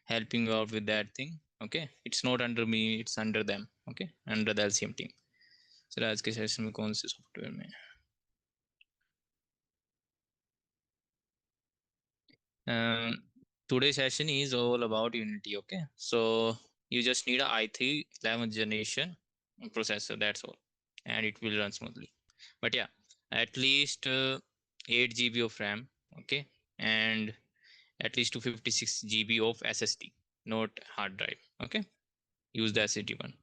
helping you out with that thing. Okay, it's not under me, it's under them. Okay, under the LCM team. Sir आज के session में कौन से software में today's session is all about Unity. Okay, so you just need a i3 11th generation processor, that's all, and it will run smoothly. But yeah, at least 8 GB of RAM. Okay, and at least 256 GB of SSD, not hard drive. Okay, use the SSD one.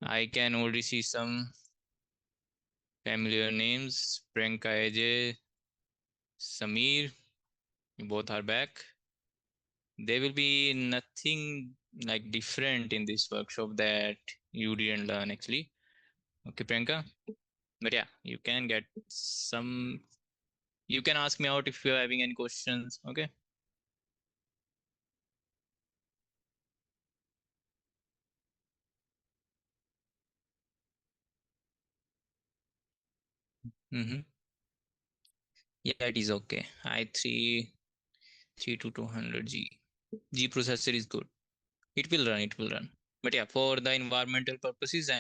I can already see some familiar names: Priyanka, AJ, Samir, both are back. There will be nothing like different in this workshop that you didn't learn actually. Okay, Priyanka. But yeah, you can get some, you can ask me out if you're having any questions. Okay. Mm-hmm. Yeah, it is okay. i3 3200G processor is good. It will run, it will run. But yeah, for the environmental purposes,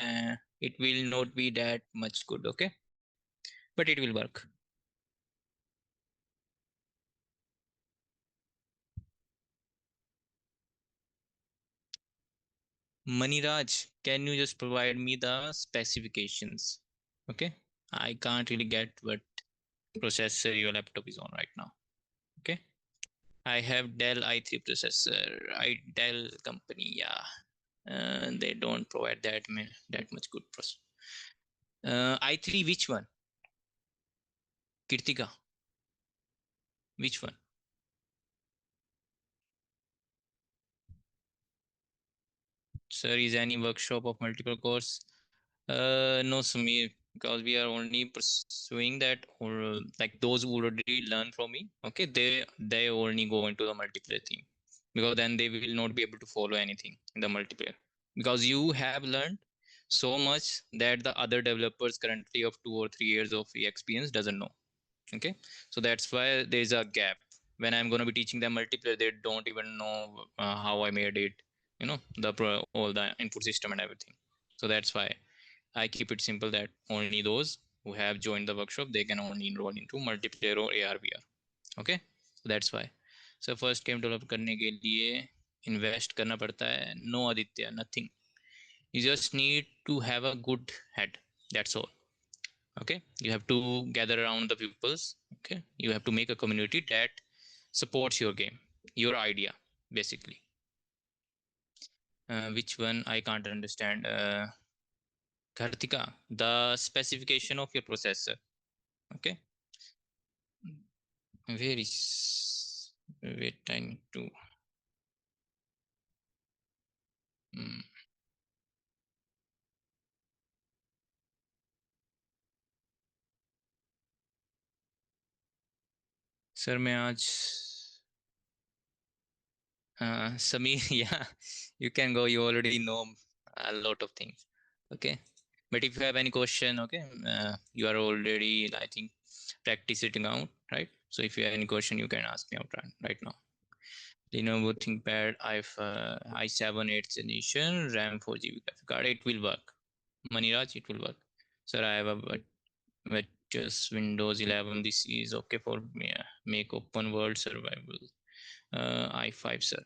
it will not be that much good. Okay, but it will work. Maniraj, can you just provide me the specifications? Okay, I can't really get what processor your laptop is on right now. Okay, I have Dell i3 processor. Dell company, yeah, they don't provide that much good processor. i3, which one? Kirtika, which one? Sir, is any workshop of multiple cores? No, Samir, because we are only pursuing that, or like those who already learn from me. Okay, they only go into the multiplayer theme, because then they will not be able to follow anything in the multiplayer, because you have learned so much that the other developers currently of 2 or 3 years of experience doesn't know. Okay, so that's why there's a gap. When I'm going to be teaching them multiplayer, they don't even know how I made it, all the input system and everything. So that's why I keep it simple that only those who have joined the workshop, they can only enroll into multiplayer or ARVR. Okay, so that's why. So first game develop करने के लिए invest करना पड़ता है. No, Aditya, nothing. You just need to have a good head. That's all. Okay, you have to gather around the pupils. Okay, you have to make a community that supports your game, your idea, basically. Which one? I can't understand. Kartika, the specification of your processor. Okay, where is, wait, I need to sir मैं आज Samir, yeah, you can go. You already know a lot of things. Okay, but if you have any question, okay, you are already, I think, practicing out, right? So if you have any question, you can ask me out right now. Lenovo ThinkPad i7 8th generation, RAM 4 GB graphic card. It will work. Maniraj, it will work. Sir, I have a just Windows 11. This is okay for me. Make open world survival. i5, sir.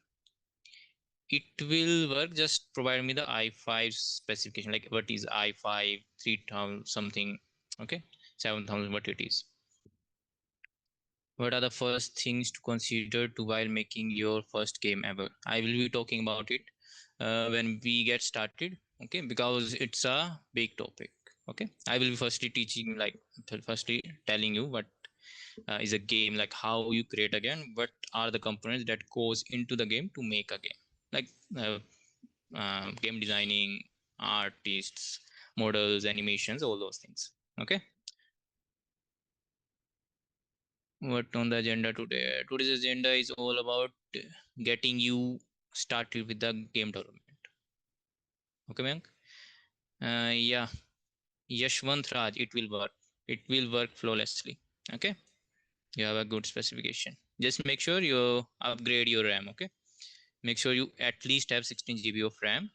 It will work. Just provide me the i5 specification, like what is i5 3000 something. Okay, 7000, what it is. What are the first things to consider to while making your first game ever? I will be talking about it when we get started. Okay, because it's a big topic. Okay, I will be firstly teaching, like firstly telling you what is a game, like how you create a game, what are the components that goes into the game to make a game, like game designing, artists, models, animations, all those things. Okay, what on the agenda today? Today's agenda is all about getting you started with the game development. Okay, Mayank? Yeah, Yashwant Raj, it will work. It will work flawlessly. Okay, you have a good specification. Just make sure you upgrade your RAM. Okay, make sure you at least have 16 GB of RAM.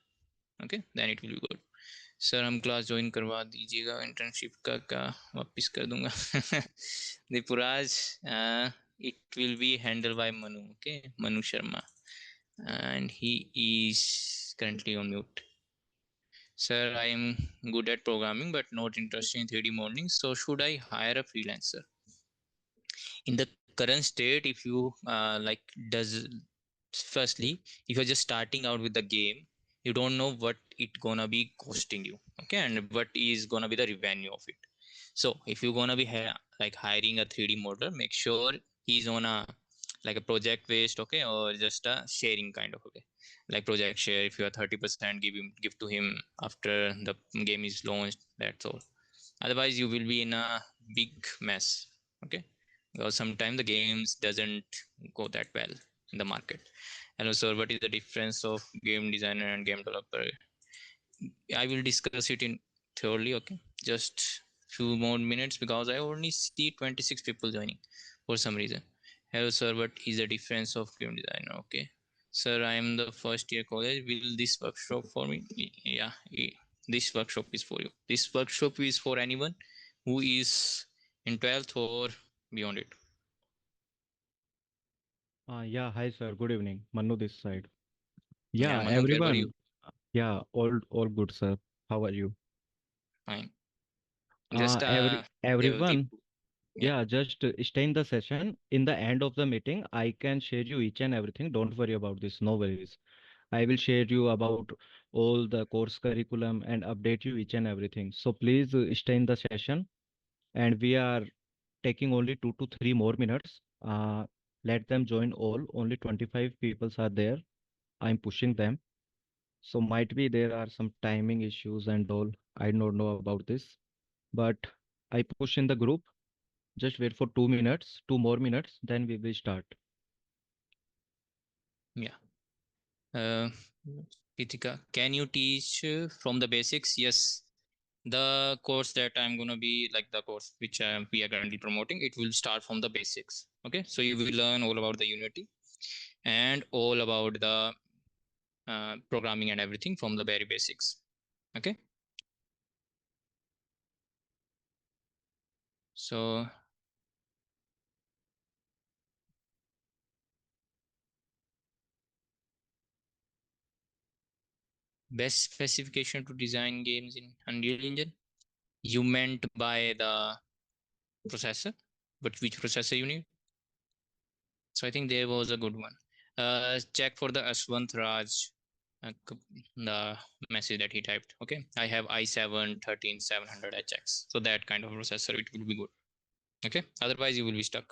Okay, then it will be good. Sir हम class join करवा दीजिएगा, internship का वापस कर दूंगा. Deepuraj, it will be handled by Manu. Okay, Manu Sharma, and he is currently on mute. Sir, I am good at programming but not interested in 3D modeling, so should I hire a freelancer? In the current state, if you like does firstly, if you're just starting out with the game, you don't know what it gonna be costing you, okay, and what is gonna be the revenue of it. So if you're gonna be like hiring a 3D modeler, make sure he's on a like a project based, okay, or just a sharing kind of, okay, like project share. If you are 30%, give to him after the game is launched, that's all. Otherwise you will be in a big mess, okay, because sometimes the games doesn't go that well in the market. Hello sir, what is the difference of game designer and game developer? I will discuss it in thoroughly, okay, just few more minutes because I only see 26 people joining for some reason. Hello sir, what is the difference of game designer? Okay sir, I am the first year college, will this workshop for me? Yeah, this workshop is for you. This workshop is for anyone who is in 12th or beyond it. Yeah, hi sir. Good evening. Manu this side. Yeah, Yeah, Manu, where were you? everyone. Yeah, all good, sir. How are you? Fine. Just Everyone. Devdeep. Yeah. Yeah, just stay in the session. In the end of the meeting, I can share you each and everything. Don't worry about this. No worries. I will share you about all the course curriculum and update you each and everything. So please stay in the session. And we are taking only 2 to 3 more minutes. Let them join all. Only 25 people are there. I'm pushing them. So might be there are some timing issues and all. I don't know about this, but I push in the group. Just wait for 2 minutes, 2 more minutes, then we will start. Yeah. Kritika, can you teach from the basics? Yes. The course that I'm gonna be like the course which we are currently promoting, it will start from the basics. Okay, so you will learn all about the Unity and all about the programming and everything from the very basics. Okay, so best specification to design games in Unreal Engine. You meant by the processor, but which processor you need? So I think there was a good one. Check for the Aswant Raj, the message that he typed. Okay, I have i7 13700HX. So that kind of processor, it will be good. Okay, otherwise you will be stuck.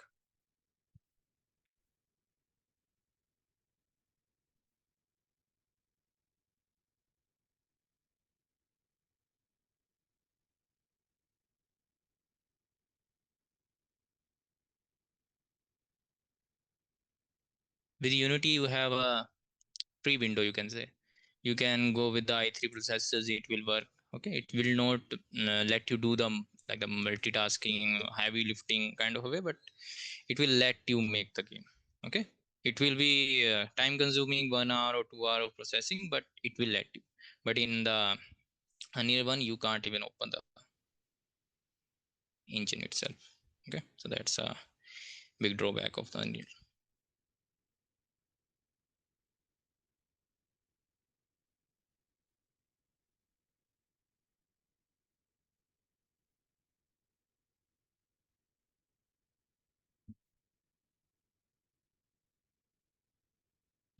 With Unity, you have a free window, you can say. You can go with the i3 processors, it will work. Okay, it will not let you do the like the multitasking, heavy lifting kind of a way, but it will let you make the game. Okay, it will be time consuming, 1 hour or 2 hour of processing, but it will let you. But in the Unreal one, you can't even open the engine itself. Okay, so that's a big drawback of the Unreal.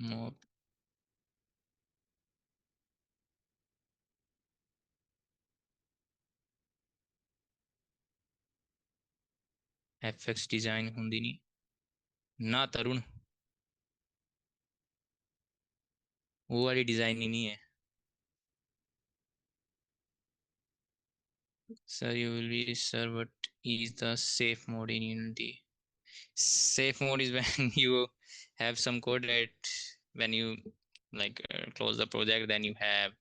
Mob FX design hundi nahi ना तरुण, वो वाली design ही नहीं है. Sir, you will be sir, what is the safe mode in Unity? Safe mode is when you have some code that when you like close the project, then you have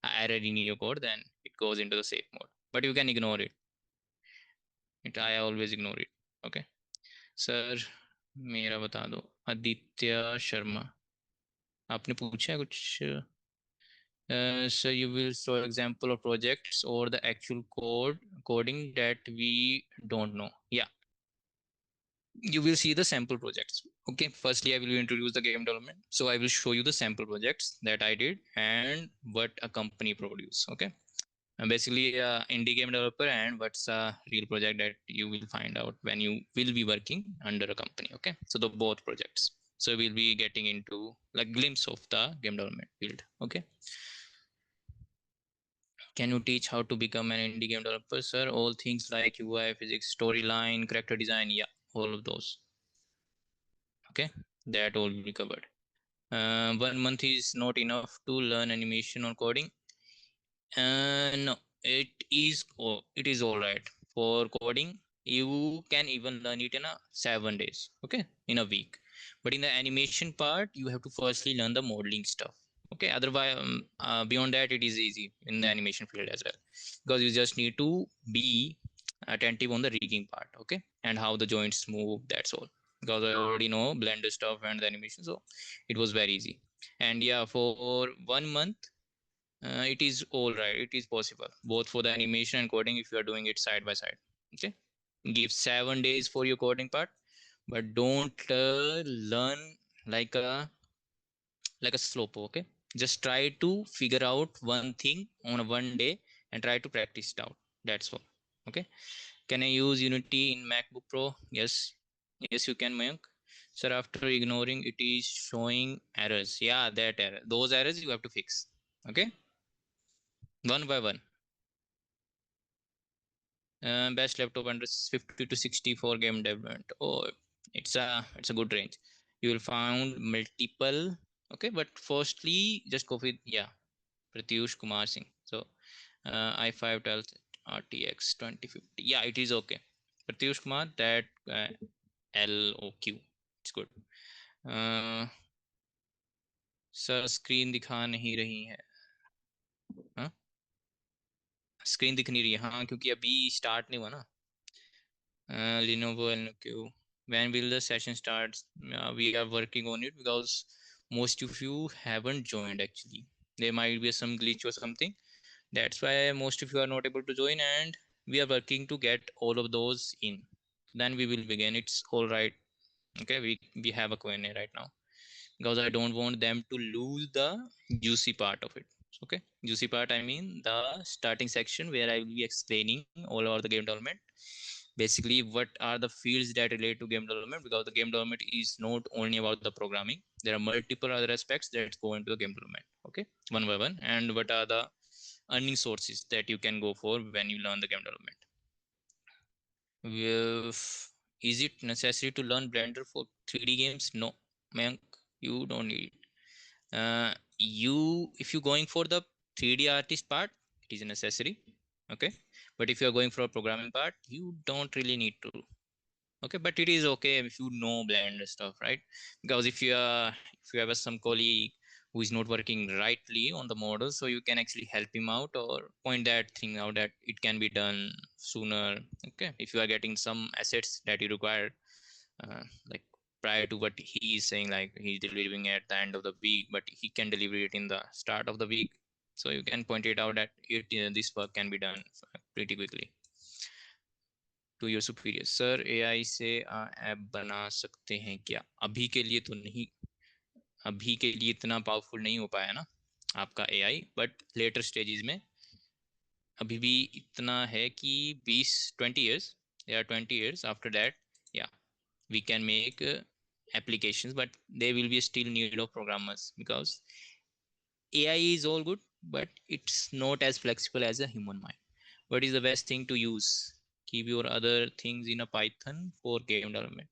an error in your code, then it goes into the safe mode. But you can ignore it. I always ignore it. Okay. Sir, मेरा बता दो. Aditya Sharma. आपने पूछा है कुछ? So you will show example of projects or the actual coding that we don't know. Yeah, you will see the sample projects. Okay, firstly I will introduce the game development, so I will show you the sample projects that I did and what a company produce. Okay, and basically indie game developer and what's a real project that you will find out when you will be working under a company. Okay, so the both projects, so we'll be getting into like glimpse of the game development field. Okay, can you teach how to become an indie game developer, sir? All things like UI, physics, storyline, character design, yeah, all of those. Okay, that all will be covered. 1 month is not enough to learn animation or coding. No, it is all right for coding. You can even learn it in a 7 days. Okay, in a week. But in the animation part, you have to firstly learn the modeling stuff. Okay, otherwise, beyond that, it is easy in the animation field as well, because you just need to be attentive on the rigging part. Okay, and how the joints move. That's all. Because I already know Blender stuff and the animation, so it was very easy. And yeah, for 1 month it is all right, it is possible both for the animation and coding if you are doing it side by side. Okay, give 7 days for your coding part, but don't learn like a slope. Okay, just try to figure out one thing on a 1 day and try to practice it out. That's all. Okay, can I use Unity in MacBook Pro? Yes, yes you can, Mayank. Sir, after ignoring it is showing errors. Yeah, that error, those errors you have to fix. Okay, one by one. Best laptop under 50 to 60 for game development. Oh, it's a good range. You will find multiple. Okay, but firstly just go with, yeah, Pratyush Kumar Singh. So i5 12 RTX 2050, yeah, it is okay. Pratyush Kumar, that LOQ, it's good. Sir screen दिखा नहीं रही है? हाँ, screen दिख नहीं रही है, हाँ, क्योंकि अभी स्टार्ट नहीं हुआ ना। Lenovo LQ. When will the session start? We are working on it because most of you haven't joined actually. There might be some glitch or something. That's why most of you are not able to join, and we are working to get all of those in. Then we will begin. It's all right. Okay, we have a Q&A right now because I don't want them to lose the juicy part of it. Okay, juicy part, I mean the starting section where I will be explaining all about the game development, basically what are the fields that relate to game development, because the game development is not only about the programming, there are multiple other aspects that go into the game development. Okay, one by one. And what are the earning sources that you can go for when you learn the game development. Is it necessary to learn Blender for 3D games? No, Mayank, you don't need it. If you're going for the 3D artist part, it is necessary. Okay, but if you're going for a programming part, you don't really need to. Okay, but it is okay if you know Blender stuff, right? Because if you have some colleague who is not working rightly on the model, so you can actually help him out or point that thing out that it can be done sooner. Okay, if you are getting some assets that you require, like prior to what he is saying, like he's delivering at the end of the week, but he can deliver it in the start of the week, so you can point it out that this work can be done pretty quickly. To your superior, sir AI से app बना सकते हैं क्या? अभी के लिए तो नहीं, अभी के लिए इतना पावरफुल नहीं हो पाया ना आपका एआई, बट लेटर स्टेजेस में अभी भी इतना है कि 20 या 20 years after that, yeah, we can make applications, but there will be still need of programmers because AI is all good, but it's not as flexible as a human mind. What is the best thing to use? Keep your other things in a Python for game development.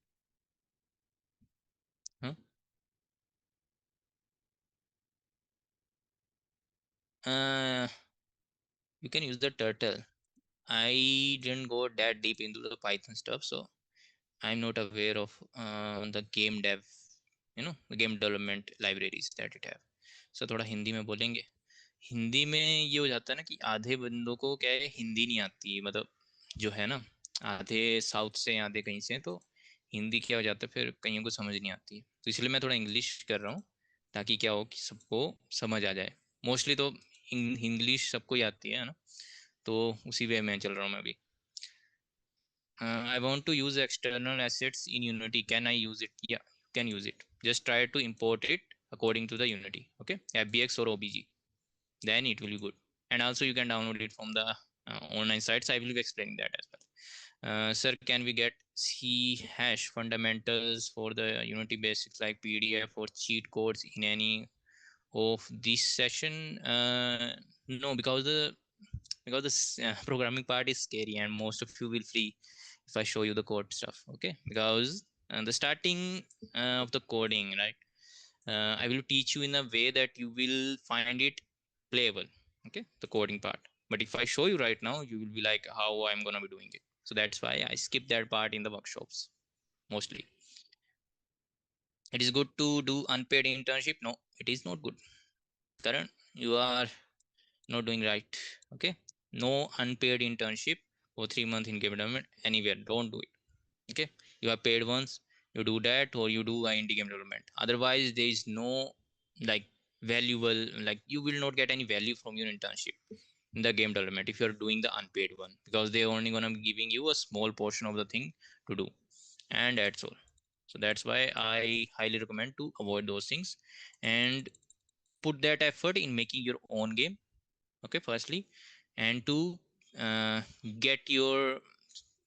Huh? You can use the turtle. I didn't go that deep into the Python stuff, so I'm not aware of the game dev, the game development libraries that it have. So थोड़ा हिंदी में बोलेंगे। हिंदी में ये हो जाता है ना कि आधे बंदों को क्या है, हिंदी नहीं आती, मतलब जो है ना, आधे साउथ से आधे कहीं से, तो हिंदी क्या हो जाता है फिर कईयों को समझ नहीं आती, तो इसलिए मैं थोड़ा इंग्लिश कर रहा हूँ ताकि क्या हो कि सबको समझ आ जाए। मोस्टली तो इंग्लिश सबको ही आती है ना, तो उसी वे में चल रहा हूँ मैं अभी। I want to use external assets in Unity. Can I use it? Yeah, you can use it. Just try to import it according to the Unity. Okay, FBX or OBG. Then it will be good. And also you can download it from the online sites. I will be explaining that as well. Sir, can we get C hash fundamentals for the Unity basics like PDF or cheat codes in any of this session? No, because the programming part is scary and most of you will flee if I show you the code stuff. Okay, because the starting of the coding, right? I will teach you in a way that you will find it playable. Okay, the coding part. But if I show you right now, you will be like, how I'm gonna be doing it. So that's why I skip that part in the workshops mostly. It is good to do unpaid internship. No, it is not good. Karan, you are not doing right. Okay, no unpaid internship for 3 months in game development anywhere. Don't do it. Okay, you are paid once, you do that, or you do a indie game development. Otherwise there is no like valuable, like you will not get any value from your internship in the game development if you're doing the unpaid one, because they're only gonna be giving you a small portion of the thing to do, and that's all. So that's why I highly recommend to avoid those things and put that effort in making your own game. Okay, firstly, and to get your,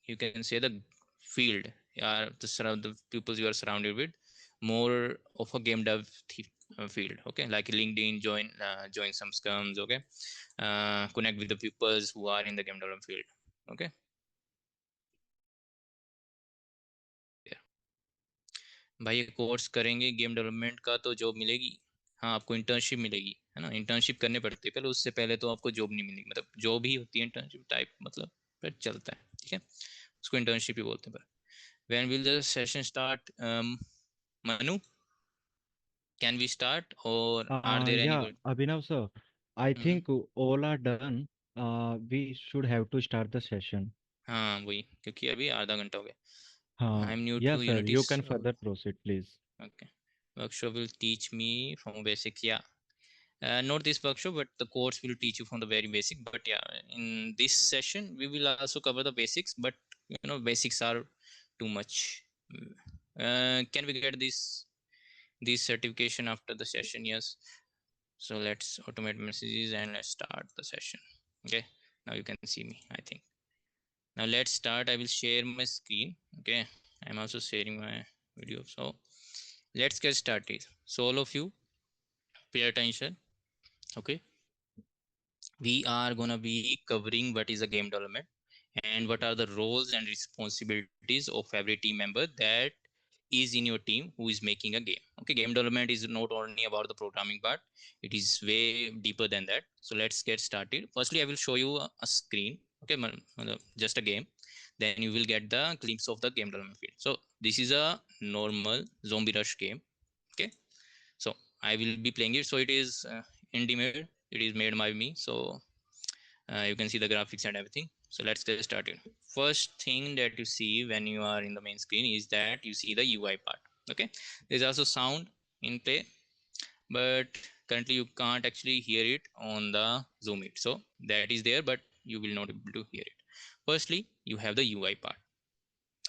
you can say, the field, the people you are surrounded with, more of a game dev field. Okay, like LinkedIn, join some scums. Okay, connect with the people who are in the game development field. Okay, yeah. भाई ये course करेंगे game development का तो job मिलेगी। हाँ, आपको internship मिलेगी, है ना, इंटर्नशिप करने पड़ते हैं पहले, उससे पहले तो आपको जॉब नहीं मिलेगी, मतलब जॉब ही होती है इंटर्नशिप टाइप, मतलब फिर चलता है, ठीक है, उसको इंटर्नशिप ही बोलते हैं। पर when will the session start? Manu, can we start or are there any Yeah, good? Abhinav sir, I hmm, think all are done. We should have to start the session. हाँ वही, क्योंकि अभी आधा घंटा हो गया। I am new Yes, to sir, unity, you can so further proceed, please. okay, workshop will teach me from basics, yeah. Not this workshop, but the course will teach you from the very basic. But yeah, in this session we will also cover the basics, but basics are too much. Can we get this certification after the session? Yes. So let's automate messages and let's start the session. Okay, now you can see me, I think. Now let's start. I will share my screen. Okay, I'm also sharing my video, so let's get started. So all of you pay attention. Okay, we are gonna be covering what is a game development and what are the roles and responsibilities of every team member that is in your team who is making a game. Okay, game development is not only about the programming part, it is way deeper than that. So let's get started. Firstly, I will show you a screen. Okay, just a game, then you will get the glimpse of the game development field. So this is a normal zombie rush game. Okay, so I will be playing it. So it is indie made, it is made by me, so you can see the graphics and everything. So let's get started. First thing that you see when you are in the main screen is that you see the UI part. Okay, there's also sound in play, but currently you can't actually hear it on the Zoom it. So that is there, but you will not be able to hear it. Firstly, you have the UI part.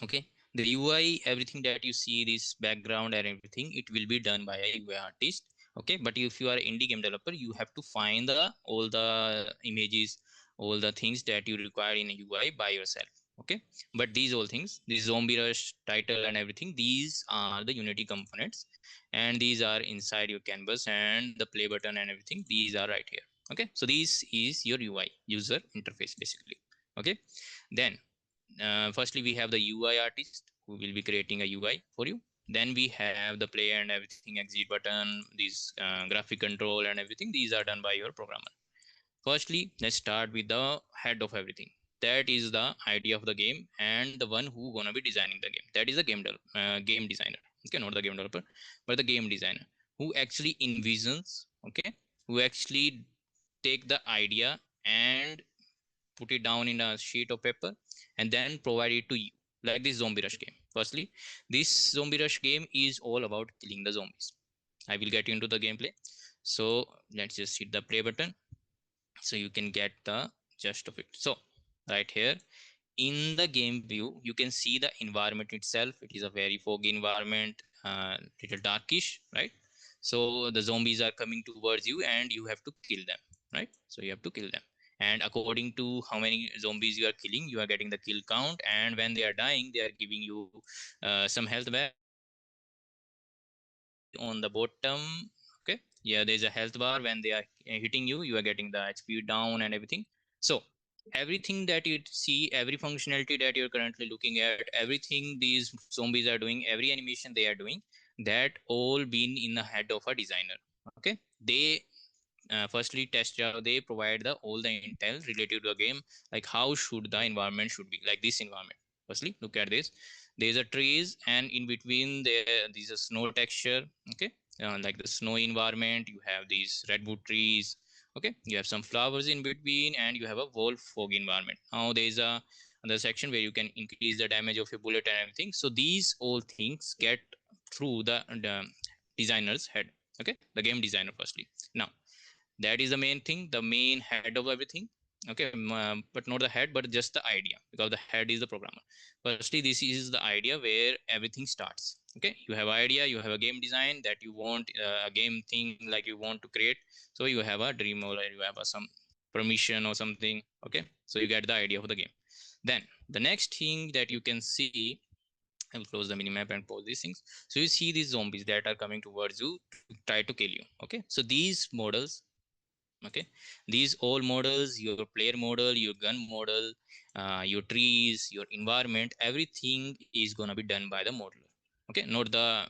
Okay, the UI, everything that you see, this background and everything, it will be done by a UI artist. Okay, but if you are indie game developer, you have to find the all the images, all the things that you require in a UI by yourself. Okay, but these all things, this zombie rush title and everything, these are the Unity components, and these are inside your canvas, and the play button and everything, these are right here. Okay, so this is your UI, user interface, basically. Okay, then firstly we have the UI artist who will be creating a UI for you. Then we have the play and everything, exit button, these graphic control and everything, these are done by your programmer. Firstly, let's start with the head of everything. That is the idea of the game and the one who gonna be designing the game. That is the game designer. Okay, not the game developer, but the game designer who actually envisions. Okay, who actually take the idea and put it down in a sheet of paper and then provide it to you, like this zombie rush game. Firstly, this zombie rush game is all about killing the zombies. I will get into the gameplay. So let's just hit the play button so you can get the gist of it. So right here in the game view, you can see the environment itself. It is a very foggy environment, little darkish, right? So the zombies are coming towards you and you have to kill them, right? So you have to kill them, and according to how many zombies you are killing, you are getting the kill count, and when they are dying, they are giving you some health back. On the bottom, okay, yeah, there's a health bar. When they are hitting you, you are getting the HP down and everything. So everything that you see, every functionality that you're currently looking at, everything these zombies are doing, every animation they are doing, that all been in the head of a designer. Okay, they firstly test they provide the all the intel related to a game, like how should the environment should be, like this environment. Firstly, look at this. There's a trees, and in between there's a snow texture. Okay, like the snowy environment, you have these redwood trees. Okay, you have some flowers in between, and you have a wolf fog environment. Now there's a another section where you can increase the damage of your bullet and everything. So these all things get through the designer's head. Okay, the game designer firstly. Now that is the main thing, the main head of everything. Okay, but not the head, but just the idea, because the head is the programmer. Firstly, this is the idea where everything starts. Okay, you have idea, you have a game design that you want, a game thing like you want to create. So you have a dream, or you have some permission or something. Okay, so you get the idea of the game. Then the next thing that you can see, I'll close the minimap and pause these things. So you see these zombies that are coming towards you to try to kill you. Okay, so these models, okay, these all models, your player model, your gun model, your trees, your environment, everything is going to be done by the modeler. Okay, not the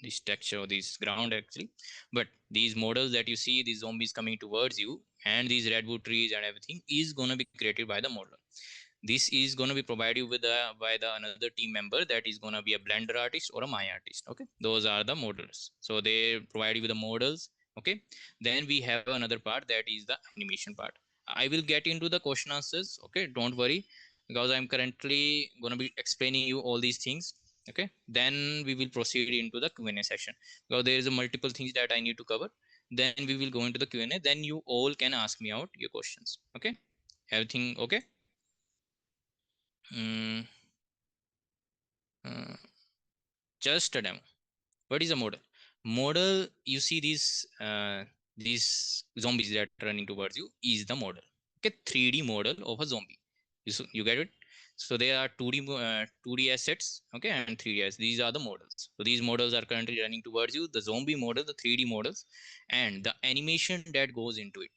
this texture or this ground actually, but these models that you see, these zombies coming towards you, and these redwood trees and everything is going to be created by the modeler. This is going to be provided you with by the another team member that is going to be a blender artist or a Maya artist. Okay, those are the models, so they provide you with the models. Okay, then we have another part, that is the animation part. I will get into the question answers. Okay, don't worry, because I'm currently going to be explaining you all these things. Okay, then we will proceed into the Q&A session, because there is a multiple things that I need to cover. Then we will go into the Q&A, then you all can ask me out your questions. Okay, everything okay? Mm, uh, just a demo. What is a model? Model, you see these zombies that are running towards you is the model. Okay, 3D model of a zombie. You get it? So there are 2D assets, okay, and 3D assets. These are the models. So these models are currently running towards you. The zombie model, the 3D models, and the animation that goes into it.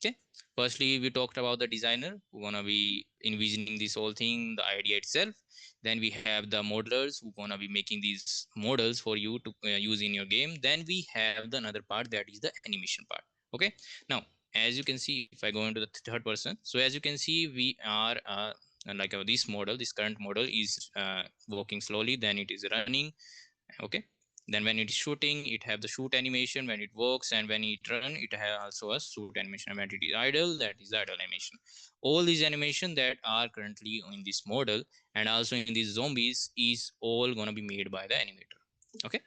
Okay, firstly we talked about the designer who gonna be envisioning this whole thing, the idea itself. Then we have the modelers who gonna be making these models for you to use in your game. Then we have the another part, that is the animation part. Okay, now as you can see, if I go into the third person, so as you can see, we are like this model, this current model is walking slowly, then it is running. Okay, then when it is shooting, it have the shoot animation when it works, and when it run, it has also a shoot animation. When it is idle, that is the idle animation. All these animation that are currently in this model and also in these zombies is all going to be made by the animator. Okay,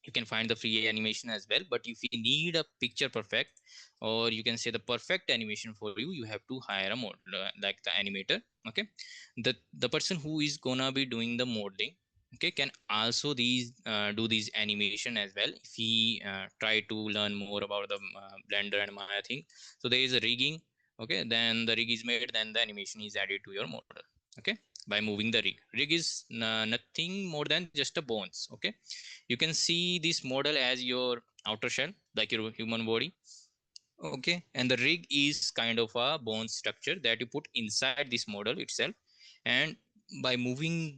you can find the free animation as well, but if you need a picture perfect, or you can say the perfect animation for you, you have to hire a model, like the animator. Okay, the person who is gonna be doing the modeling, okay, can also do these animation as well if he try to learn more about the blender and Maya thing. So there is a rigging. Okay, then the rig is made, then the animation is added to your model. Okay, by moving the rig is nothing more than just a bones. Okay, you can see this model as your outer shell, like your human body. Okay, and the rig is kind of a bone structure that you put inside this model itself, and by moving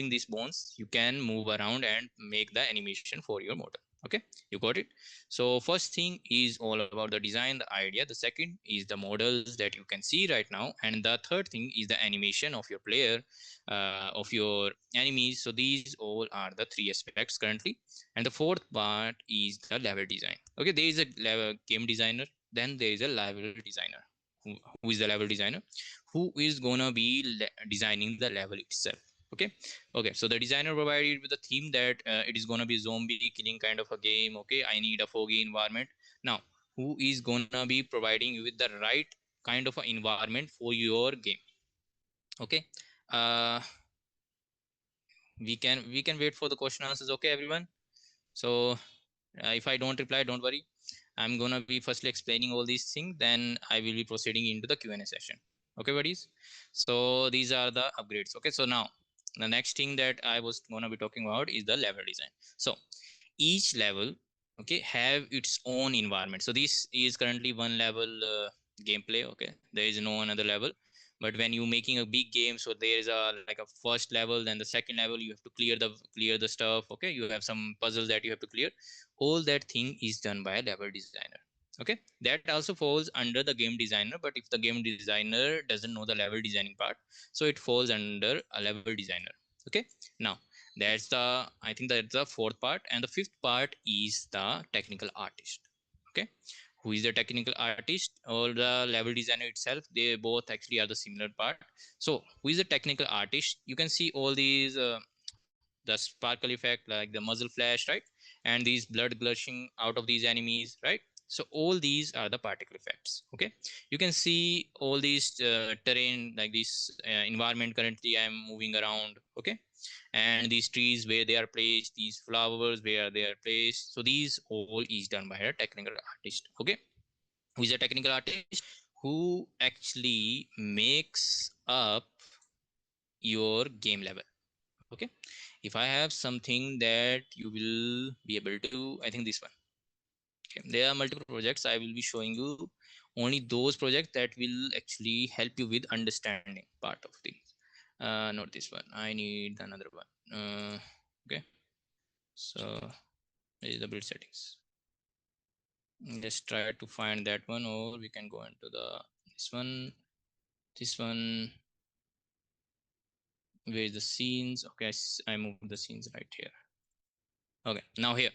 these bones, you can move around and make the animation for your model. Okay, you got it. So first thing is all about the design, the idea. The second is the models that you can see right now, and the third thing is the animation of your player, of your enemies. So these all are the three aspects currently, and the fourth part is the level design. Okay, there is a level game designer, then there is a level designer. Who is the level designer? Who is gonna be designing the level itself. Okay. Okay, so the designer provided with the theme that it is going to be zombie killing kind of a game. Okay, I need a foggy environment. Now who is gonna be providing you with the right kind of an environment for your game? Okay, uh we can wait for the question answers. Okay, everyone. So if I don't reply, don't worry. I'm gonna be firstly explaining all these things, then I will be proceeding into the Q&A session. Okay, buddies. So these are the upgrades. Okay, so now the next thing that I was gonna be talking about is the level design. So each level, okay, have its own environment. So this is currently one level gameplay. Okay, there is no another level. But when you making a big game, so there is a like a first level, then the second level, you have to clear the stuff. Okay, you have some puzzles that you have to clear. All that thing is done by a level designer. Okay, that also falls under the game designer, but if the game designer doesn't know the level designing part, so it falls under a level designer. Okay, now that's the, I think that's the fourth part, and the fifth part is the technical artist. Okay, who is the technical artist or the level designer itself? They both actually are the similar part. So who is the technical artist? You can see all these the sparkle effect, like the muzzle flash, right? And these blood gushing out of these enemies, right? So all these are the particle effects. Okay, you can see all these terrain, like this environment currently I'm moving around. Okay, and these trees where they are placed, these flowers where they are placed, so these all is done by a technical artist. Okay, who is a technical artist? Who actually makes up your game level. Okay, if I have something that you will be able to, I think this one. Okay, there are multiple projects. I will be showing you only those projects that will actually help you with understanding part of things. Not this one, I need another one. Okay, so this is the build settings. Let's try to find that one, or we can go into the this one. This one, where the scenes. Okay, I moved the scenes right here. Okay, now here,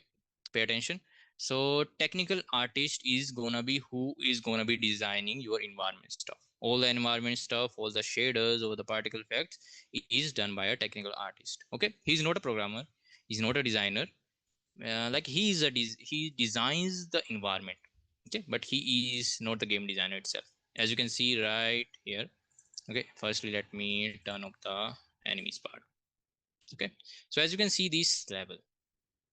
pay attention. So technical artist is gonna be who is gonna be designing your environment stuff. All the environment stuff, all the shaders or the particle effects is done by a technical artist. Okay, he's not a programmer, he's not a designer. Like he is a he designs the environment. Okay, but he is not the game designer itself, as you can see right here. Okay, firstly let me turn off the enemies part. Okay, so as you can see this level.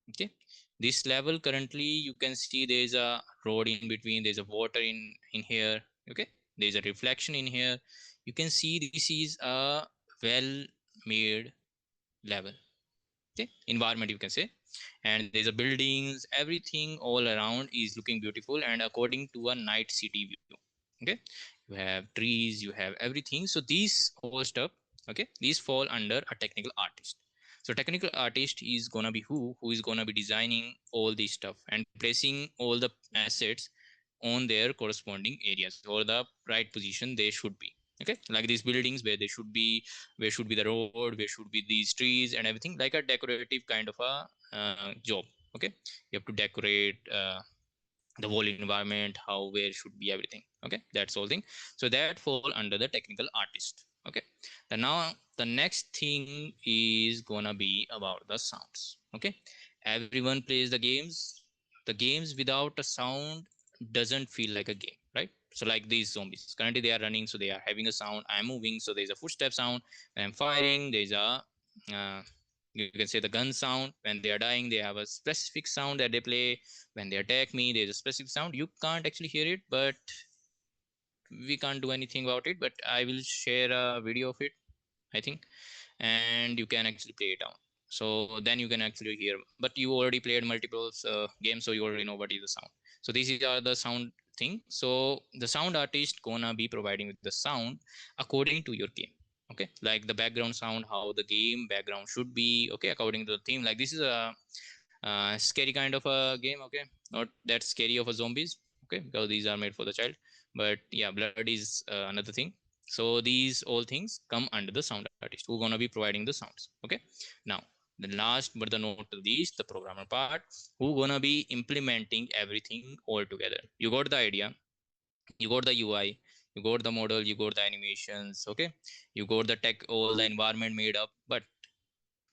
Okay, this level currently you can see there's a road in between, there's a water in here. Okay, there's a reflection in here. You can see this is a well made level. Okay, environment you can say. And there's a buildings, everything all around is looking beautiful and according to a night city view. Okay, you have trees, you have everything. So these all stuff, okay, these fall under a technical artist. So technical artist is gonna be who is gonna be designing all this stuff and placing all the assets on their corresponding areas or the right position they should be. Okay, like these buildings where they should be, where should be the road, where should be these trees and everything, like a decorative kind of a job. Okay, you have to decorate the whole environment, how, where should be everything. Okay, that's all thing. So that fall under the technical artist. Okay, then now the next thing is gonna be about the sounds. Okay, everyone plays the games without a sound doesn't feel like a game, right? So like these zombies currently they are running, so they are having a sound. I'm moving, so there's a footstep sound. When I'm firing, there's a you can say the gun sound. When they are dying, they have a specific sound that they play. When they attack me, there's a specific sound. You can't actually hear it, but we can't do anything about it. But I will share a video of it, I think, and you can actually play it out. So then you can actually hear. But you already played multiple games, so you already know what is the sound. So these are the sound thing. So the sound artist gonna be providing with the sound according to your game. Okay, like the background sound, how the game background should be. Okay, according to the theme. Like this is a scary kind of a game. Okay, not that scary of a zombies. Okay, because these are made for the child. But yeah, blood is another thing. So these all things come under the sound artist who gonna be providing the sounds. Okay, now the last but the not least, the programmer part, who gonna be implementing everything all together. You got the idea, you got the UI, You got the model, you got the animations, okay, you got the tech, all the environment made up, but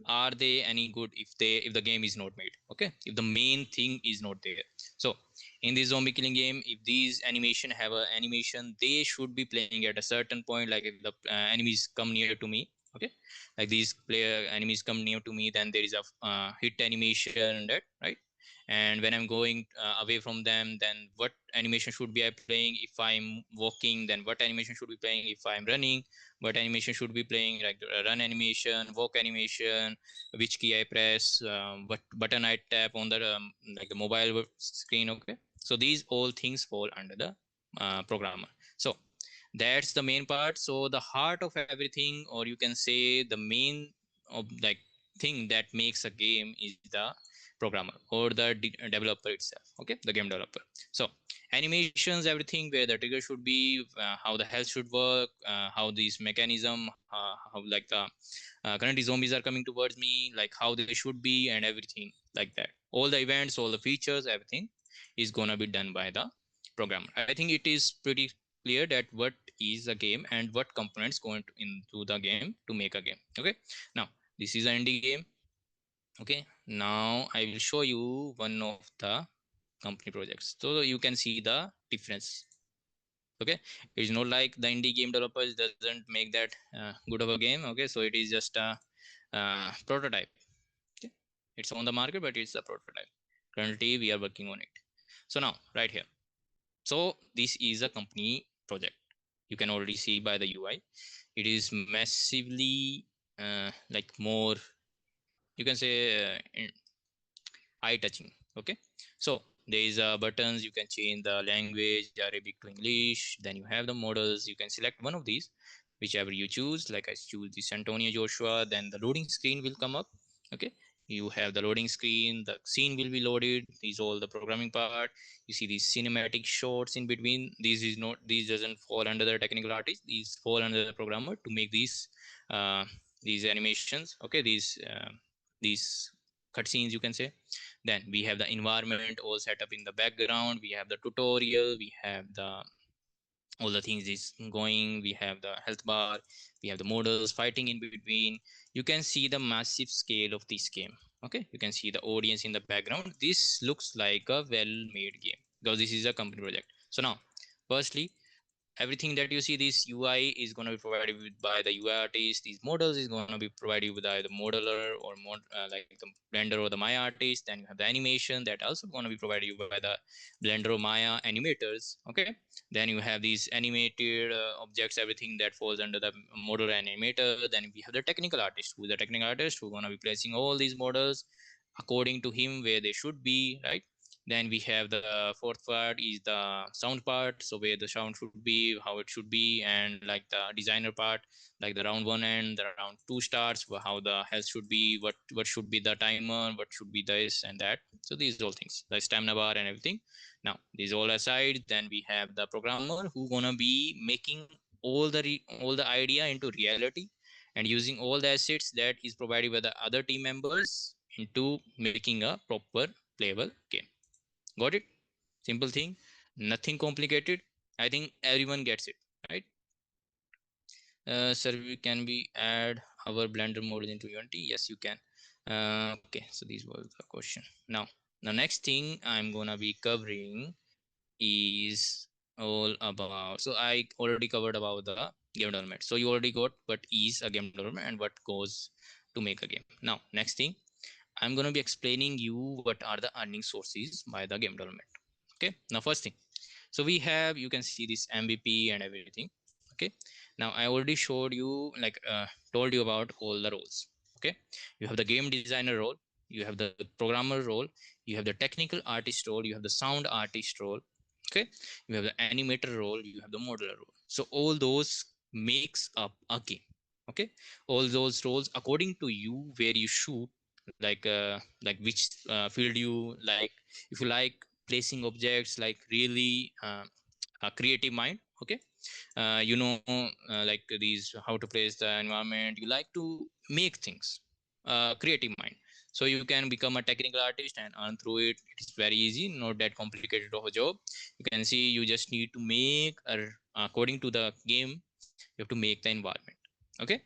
are they any good if the game is not made, okay, if the main thing is not there? So in this zombie killing game, if these animation have a animation, they should be playing at a certain point. Like if the enemies come near to me, okay, like these player enemies come near to me, then there is a hit animation, that right? And when I'm going away from them, then what animation should be I playing? If I'm walking, then what animation should be playing? If I'm running, what animation should be playing? Like run animation, walk animation, which key I press, what button I tap on the like the mobile screen, okay. So these all things fall under the programmer. So that's the main part. So the heart of everything, or you can say the main of like thing that makes a game, is the programmer or the developer itself, okay, the game developer. So animations, everything, where the trigger should be, how the health should work, how these mechanism, how like the currently zombies are coming towards me, like how they should be, and everything like that, all the events, all the features, everything is gonna be done by the programmer. I think it is pretty clear that what is a game and what components go into the game to make a game, okay. Now this is an indie game, okay. Now I will show you one of the company projects, so you can see the difference, okay. It's not like the indie game developers doesn't make that good of a game, okay. So it is just a prototype, okay. It's on the market, but it's a prototype. Currently we are working on it. So now right here, so this is a company project. You can already see by the UI, it is massively like more, you can say eye touching, okay. So there is buttons, you can change the language, Arabic to English. Then you have the models, you can select one of these, whichever you choose. Like I choose this Antonio Joshua, then the loading screen will come up, okay. You have the loading screen, the scene will be loaded. These all the programming part. You see these cinematic shots in between. These doesn't fall under the technical artist, these fall under the programmer to make these animations, okay. These cutscenes, you can say. Then we have the environment all set up in the background. We have the tutorial, we have the all the things is going, we have the health bar, we have the models fighting in between. You can see the massive scale of this game, okay. You can see the audience in the background. This looks like a well made game because this is a company project. So now firstly, everything that you see, this UI is going to be provided by the UI artist. These models is going to be provided with either modeler or like the Blender or the Maya artist. Then you have the animation that also going to be provided you by the Blender or Maya animators, okay. Then you have these animated objects, everything that falls under the model animator. Then we have the technical artist, who is the technical artist who going to be placing all these models according to him where they should be, right? Then we have the fourth part is the sound part, so where the sound should be, how it should be. And like the designer part, like the round one and the round two starts, how the health should be, what should be the timer, what should be this and that. So these all things, the stamina bar and everything. Now these all aside, then we have the programmer who gonna be making all the idea into reality, and using all the assets that is provided by the other team members into making a proper playable game. Got it? Simple thing, nothing complicated. I think everyone gets it, right? Sir, can we add our Blender model into Unity? Yes, you can. Okay, so this was the question. Now, the next thing I'm gonna be covering is all about. So I already covered about the game development. So you already got what is a game development and what goes to make a game. Now, next thing, I'm gonna be explaining you what are the earning sources by the game development. Okay. Now, first thing, so we have, you can see this MVP and everything, okay. Now I already showed you, like told you about all the roles, okay. You have the game designer role, you have the programmer role, you have the technical artist role, you have the sound artist role, okay. You have the animator role, you have the modeler role. So all those makes up a game, okay. All those roles according to you, where you shoot, like which field you like. If you like placing objects, like really a creative mind, okay. Like these, how to place the environment, you like to make things, creative mind. So you can become a technical artist and earn through it. It's very easy, not that complicated of a job. You can see, you just need to make according to the game, you have to make the environment. Okay,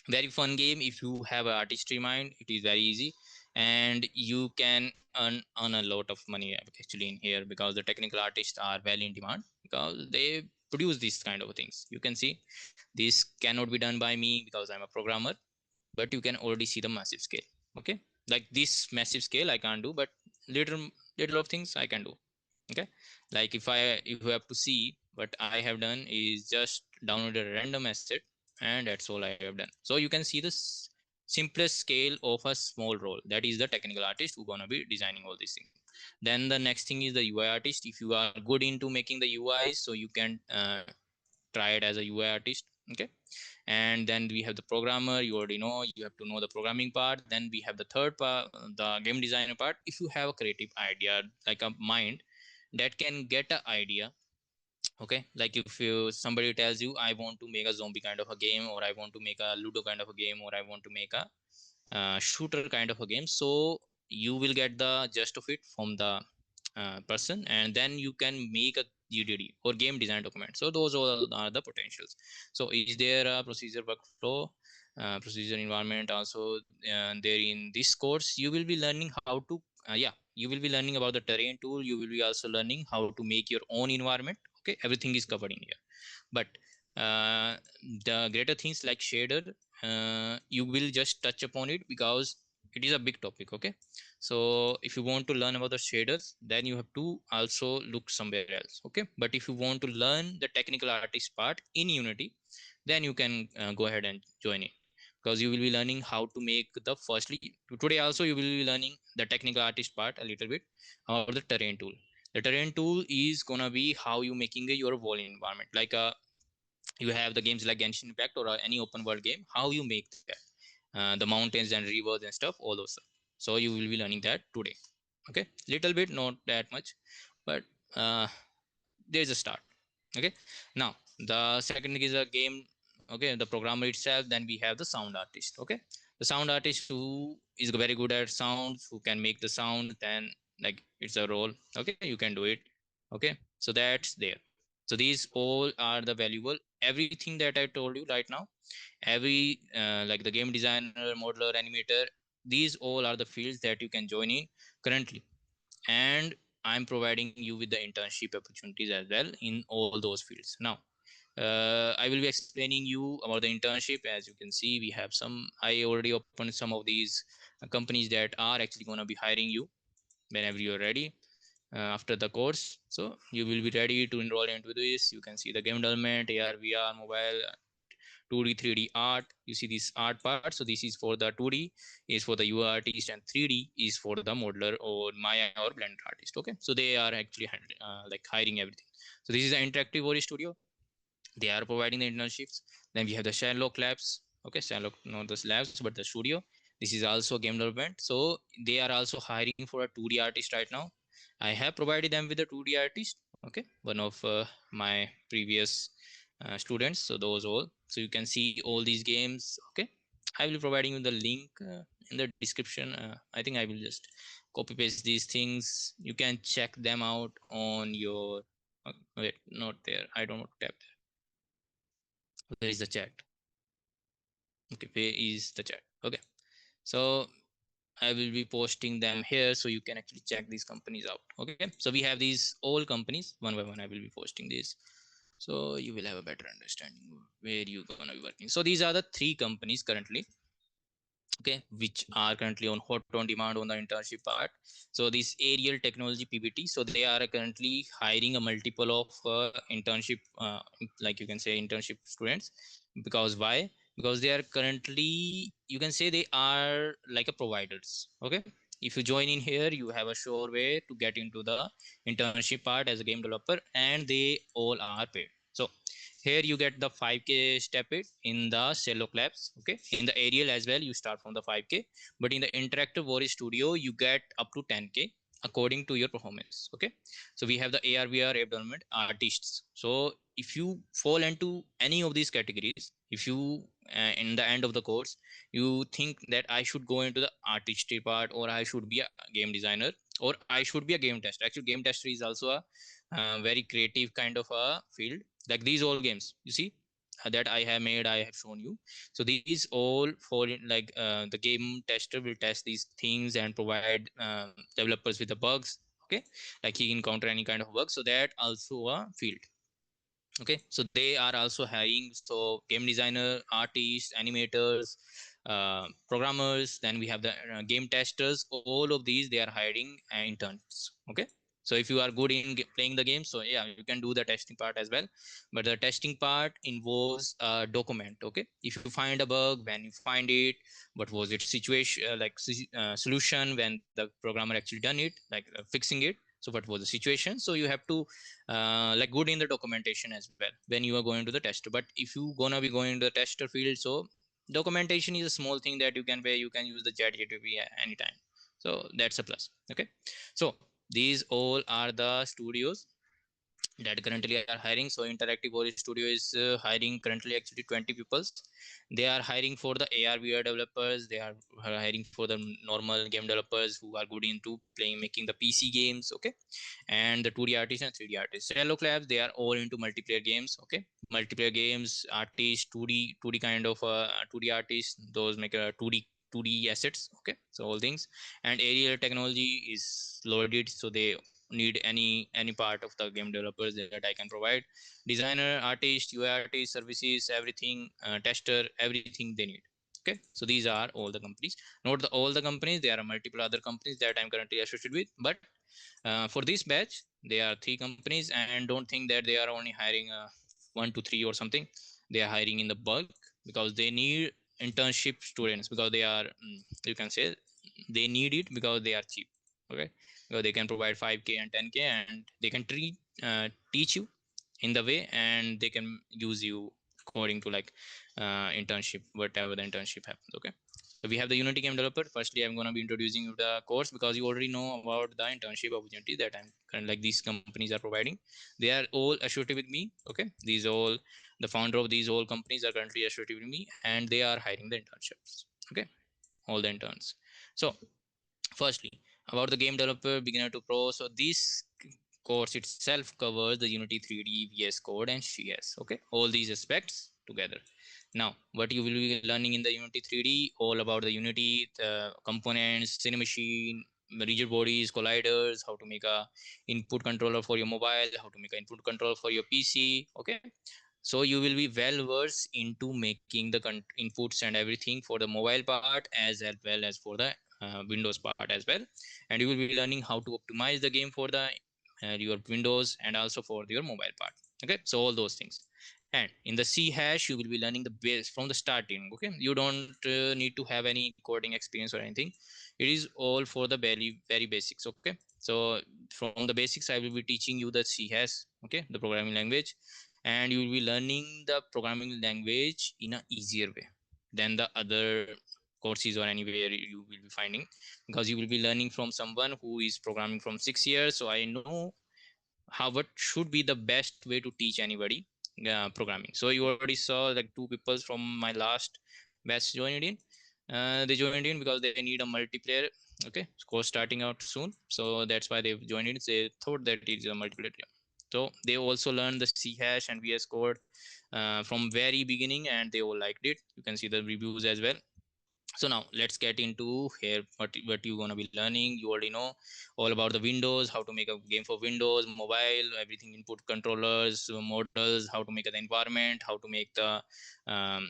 very fun game. If you have an artistry mind, it is very easy, and you can earn a lot of money actually in here, because the technical artists are well in demand, because they produce these kind of things. You can see this cannot be done by me because I'm a programmer, but you can already see the massive scale. Okay, like this massive scale I can't do, but little of things I can do. Okay, like if you have to see what I have done is just download a random asset, and that's all I have done. So you can see the simplest scale of a small role, that is the technical artist who gonna be designing all these things. Then the next thing is the UI artist. If you are good into making the UIs, so you can try it as a UI artist. Okay, and then we have the programmer. You already know, you have to know the programming part. Then we have the third part, the game designer part. If you have a creative idea, like a mind that can get an idea. Okay, like if you somebody tells you, I want to make a zombie kind of a game, or I want to make a Ludo kind of a game, or I want to make a shooter kind of a game, so you will get the gist of it from the person, and then you can make a GDD or game design document. So those all are the potentials. So is there a procedure workflow, procedure environment also there in this course? You will be learning how to yeah, you will be learning about the terrain tool. You will be also learning how to make your own environment. Okay, everything is covered in here. But uh, the greater things like shader, you will just touch upon it because it is a big topic. Okay, so if you want to learn about the shaders, then you have to also look somewhere else. Okay, but if you want to learn the technical artist part in Unity, then you can go ahead and join it, because you will be learning how to make the firstly today also you will be learning the technical artist part a little bit about the terrain tool. The terrain tool is gonna be how you making your wall environment, like you have the games like Genshin Impact or any open world game, how you make that, the mountains and rivers and stuff, all those stuff. So you will be learning that today. Okay, little bit, not that much, but there's a start. Okay, now the second thing is a game. Okay, the programmer itself. Then we have the sound artist. Okay, the sound artist who is very good at sounds, who can make the sound. Then like it's a role. Okay, you can do it. Okay, so that's there. So these all are the valuable, everything that I told you right now, every like the game designer, modeler, animator, these all are the fields that you can join in currently. And I'm providing you with the internship opportunities as well in all those fields. Now I will be explaining you about the internship. As you can see, we have some, I already opened some of these companies that are actually going to be hiring you whenever you're ready after the course. So you will be ready to enroll into this. You can see the game development, AR, VR, mobile, 2D, 3D art. You see this art part. So this is for the 2D, is for the UI artist, and 3D is for the modeler or Maya or Blender artist. Okay, so they are actually like hiring everything. So this is the interactive Ori studio. They are providing the internships. Then we have the Sherlock Labs. Okay, Sherlock, not the labs, but the studio. This is also game development. So they are also hiring for a 2D artist right now. I have provided them with a 2D artist. Okay, one of my previous students. So those all. So you can see all these games. Okay, I will be providing you the link in the description. I think I will just copy paste these things. You can check them out on your. Wait, not there. I don't want to tap there. Where is the chat? Okay, where is the chat? Okay, so I will be posting them here, so you can actually check these companies out. Okay, so we have these all companies one by one. I will be posting these, so you will have a better understanding where you're gonna be working. So these are the three companies currently, okay, which are currently on hot on demand on the internship part. So this Aerial Technology PBT, so they are currently hiring a multiple of internship, like you can say internship students. Because why? Because they are currently, you can say they are like a providers. Okay, if you join in here, you have a sure way to get into the internship part as a game developer, and they all are paid. So here you get the 5K step it in the Sherlock Labs. Okay, in the Aerial as well, you start from the 5K, but in the Interactive Ori Studio, you get up to 10K according to your performance. Okay, so we have the AR/VR app development artists. So if you fall into any of these categories, if you in the end of the course you think that I should go into the artistry part, or I should be a game designer, or I should be a game tester. Actually, game tester is also a very creative kind of a field. like these all games you see that I have made, I have shown you. So these all for like the game tester will test these things and provide developers with the bugs. Okay, like he encounter any kind of bug, so that also a field. Okay, so they are also hiring, so game designer, artists, animators, programmers, then we have the game testers. All of these they are hiring interns. Okay, so if you are good in playing the game, so yeah, you can do the testing part as well. But the testing part involves a document. Okay, if you find a bug, when you find it, what was its situation, solution when the programmer actually done it, like fixing it. So what was the situation, so you have to like good in the documentation as well when you are going to the tester. But if you gonna be going to the tester field, so documentation is a small thing that you can pay, you can use the chat gtp anytime, so that's a plus. Okay, so these all are the studios that currently are hiring. So interactive Ori studio is hiring currently actually 20 peoples. They are hiring for the AR VR developers, they are hiring for the normal game developers who are good into playing making the PC games. Okay, and the 2D artists and 3D artists. Sherlock Labs, they are all into multiplayer games. Okay, multiplayer games, artists, 2D kind of 2D artists, those make a 2D assets. Okay, so all things. And aerial technology is loaded, so they need any part of the game developers that I can provide. Designer, artist, UI artist, services, everything, tester, everything they need. Okay, so these are all the companies. Not all the companies, there are multiple other companies that I'm currently associated with, but for this batch they are 3 companies, and don't think that they are only hiring 1 to 3 or something. They are hiring in the bulk because they need internship students, because they are you can say they need it because they are cheap. Okay, because they can provide 5k and 10k, and they can teach you in the way, and they can use you according to like internship, whatever the internship happens. Okay, so we have the Unity game developer. Firstly, I'm going to be introducing you the course because you already know about the internship opportunity that I'm like these companies are providing. They are all associated with me. Okay, these all the founder of these all companies are currently associated with me, and they are hiring the internships. Okay, all the interns. So firstly, about the game developer beginner to pro. So this course itself covers the Unity 3D, VS Code, and CS. Okay, all these aspects together. Now, what you will be learning in the Unity 3D, all about the Unity, the components, Cinemachine, rigid bodies, colliders, how to make a input controller for your mobile, how to make an input controller for your PC. Okay, so you will be well versed into making the inputs and everything for the mobile part as well as for the Windows part as well. And you will be learning how to optimize the game for the your Windows and also for your mobile part. Okay, so all those things. And in the C hash you will be learning the base from the starting. Okay, you don't need to have any coding experience or anything. It is all for the very basics. Okay, so from the basics I will be teaching you the C hash. Okay, the programming language, and you will be learning the programming language in a easier way than the other courses or anywhere you will be finding, because you will be learning from someone who is programming from 6 years. So I know how what should be the best way to teach anybody programming. So you already saw like 2 people from my last batch joined in. They joined in because they need a multiplayer. Okay, course starting out soon, so that's why they've joined in. They thought that it's a multiplayer. So they also learned the C hash and VS code from very beginning, and they all liked it. You can see the reviews as well. So now let's get into here what you're gonna be learning. You already know all about the Windows, how to make a game for Windows, mobile, everything, input controllers, models, how to make the environment, how to make the um,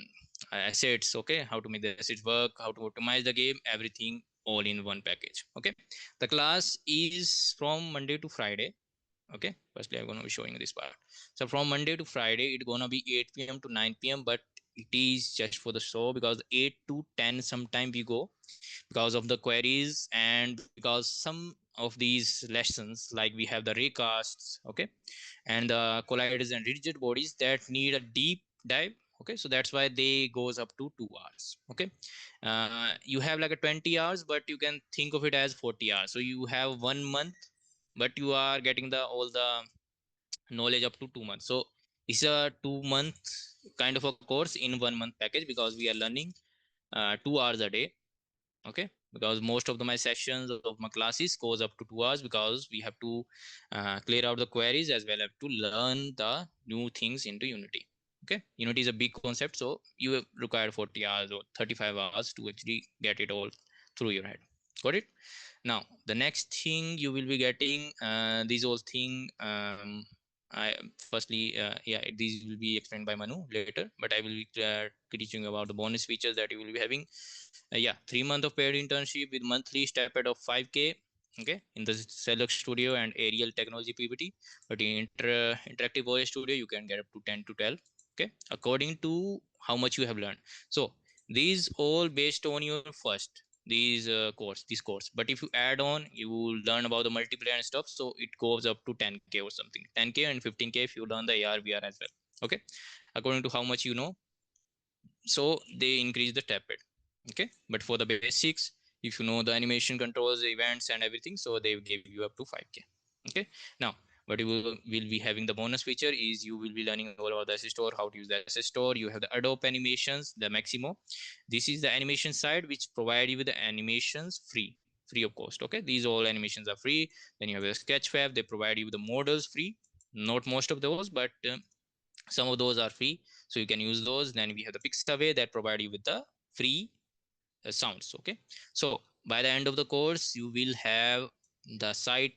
assets. Okay, how to make the assets work, how to optimize the game, everything all in one package. Okay, the class is from Monday to Friday. Okay, firstly I'm going to be showing this part. So from Monday to Friday it's going to be 8 p.m. to 9 p.m, but it is just for the show, because 8 to 10 sometime we go because of the queries, and because some of these lessons like we have the raycasts. Okay, and the colliders and rigid bodies that need a deep dive. Okay, so that's why they goes up to 2 hours. Okay, you have like a 20 hours, but you can think of it as 40 hours. So you have 1 month, but you are getting the all the knowledge up to 2 months. So it's a 2 month kind of a course in 1 month package, because we are learning 2 hours a day. Okay, because most of my sessions of my classes goes up to 2 hours, because we have to clear out the queries as well as to learn the new things into Unity. Okay, Unity is a big concept, so you require 40 hours or 35 hours to actually get it all through your head. Got it? Now the next thing you will be getting these all thing I firstly yeah, these will be explained by Manu later, but I will be teaching about the bonus features that you will be having. Yeah, 3 months of paid internship with monthly stipend of 5K. Okay, in the Select Studio and Ariel Technology PPT, but in Interactive OS Studio you can get up to 10 to 12. Okay, according to how much you have learned. So these all based on your first this course, but if you add on, you will learn about the multiplayer and stuff, so it goes up to 10K or something, 10K and 15K if you learn the AR VR as well. Okay, according to how much you know, so they increase the tap rate. Okay, but for the basics, if you know the animation controls, events and everything, so they give you up to 5K. Okay, now what you will be having the bonus feature is you will be learning all about the Assistor, how to use the Assistor. You have the Adobe Animations, the Maximo. This is the animation side which provide you with the animations free of cost. Okay, these all animations are free. Then you have a Sketchfab, they provide you with the models free, not most of those, but some of those are free, so you can use those. Then we have the Pixabay that provide you with the free sounds. Okay, so by the end of the course you will have the site,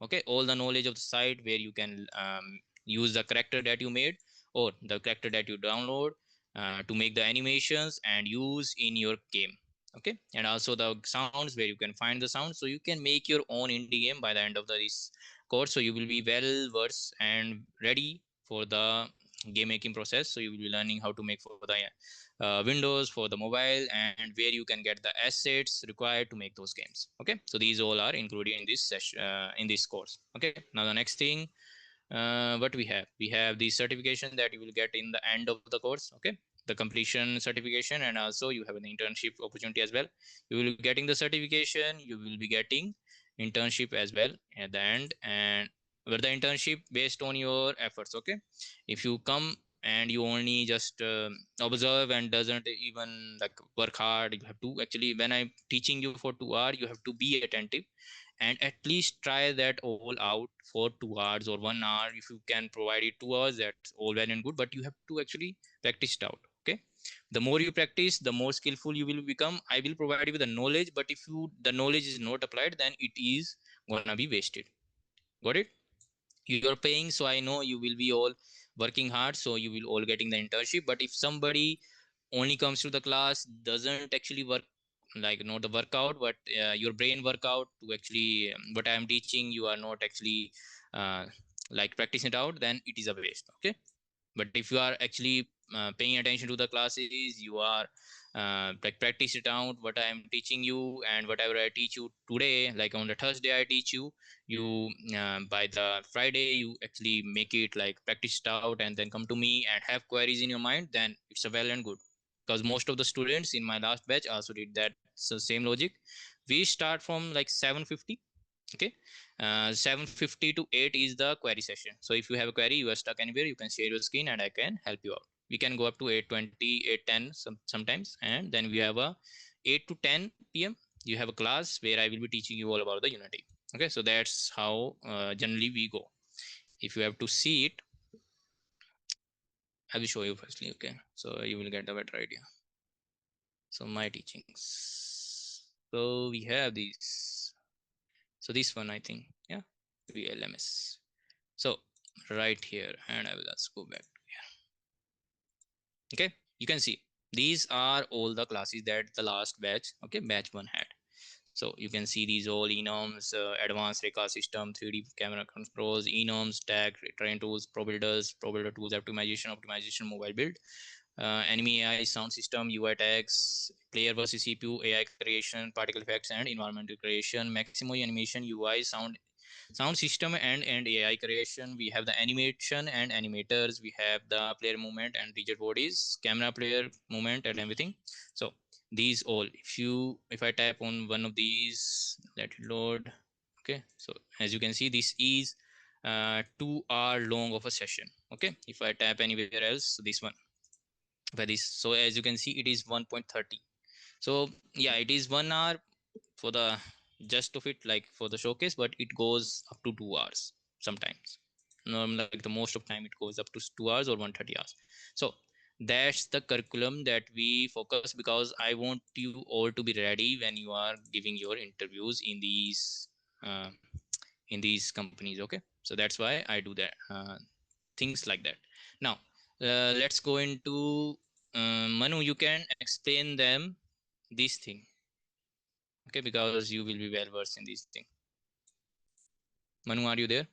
okay, all the knowledge of the site where you can use the character that you made or the character that you download to make the animations and use in your game. Okay, and also the sounds where you can find the sound, so you can make your own indie game by the end of this course. So you will be well versed and ready for the game making process. So you will be learning how to make for the Windows, for the mobile, and where you can get the assets required to make those games. Okay, so these all are included in this session in this course. Okay, now the next thing what we have the certification that you will get in the end of the course. Okay, the completion certification, and also you have an internship opportunity as well. You will be getting the certification, you will be getting internship as well at the end, and where the internship based on your efforts. Okay, if you come and you only just observe and doesn't even like work hard, you have to actually, when I'm teaching you for 2 hours, you have to be attentive and at least try that all out for 2 hours or 1 hour. If you can provide it 2 hours, that's all well and good, but you have to actually practice it out. Okay, the more you practice, the more skillful you will become. I will provide you with the knowledge, but if you the knowledge is not applied, then it is gonna be wasted. Got it? You're paying, so I know you will be all working hard, so you will all getting the internship. But if somebody only comes to the class, doesn't actually work, like not the workout, but your brain workout to actually what I am teaching, you are not actually uh, like practicing it out, then it is a waste. Okay, but if you are actually paying attention to the classes, you are like practice it out what I am teaching you, and whatever I teach you today, like on the Thursday I teach you, you by the Friday you actually make it like practice it out and then come to me and have queries in your mind, then it's a well and good. Because most of the students in my last batch also did that. So same logic, we start from like 7:50. Okay, 7:50 to 8 is the query session. So if you have a query, you are stuck anywhere, you can share your screen and I can help you out. We can go up to 8:20, 8:10 sometimes, and then we have a 8 to 10 p.m. you have a class where I will be teaching you all about the Unity. Okay, so that's how generally we go. If you have to see it, I will show you firstly. Okay, so you will get a better idea. So my teachings, so we have these, so this one I think, yeah, VLMS. So right here, and I will just go back to here. Okay, you can see these are all the classes that the last batch, okay, batch 1 had. So you can see these all enums, advanced Reka system, 3D camera controls, enums, tag, train tools, ProBuilder tools, optimization, mobile build, enemy AI, sound system, UI tags, player versus CPU, AI creation, particle effects, and environmental creation, Maximo animation, UI, sound system, and AI creation. We have the animation and animators. We have the player movement and rigid bodies, camera, player movement, and everything. So these all, if I tap on one of these, let it load. Okay, so as you can see, this is 2 hour long of a session. Okay, if I tap anywhere else, so this one by this, so as you can see, it is 1.30. So yeah, it is 1 hour for the just of it, like for the showcase, but it goes up to 2 hours sometimes. Normally, like the most of time, it goes up to 2 hours or 130 hours. So that's the curriculum that we focus, because I want you all to be ready when you are giving your interviews uh, in these companies. Okay, so that's why I do that, things like that. Now let's go into Manu, you can explain them this thing, okay, because you will be well versed in these things. Manu, are you there?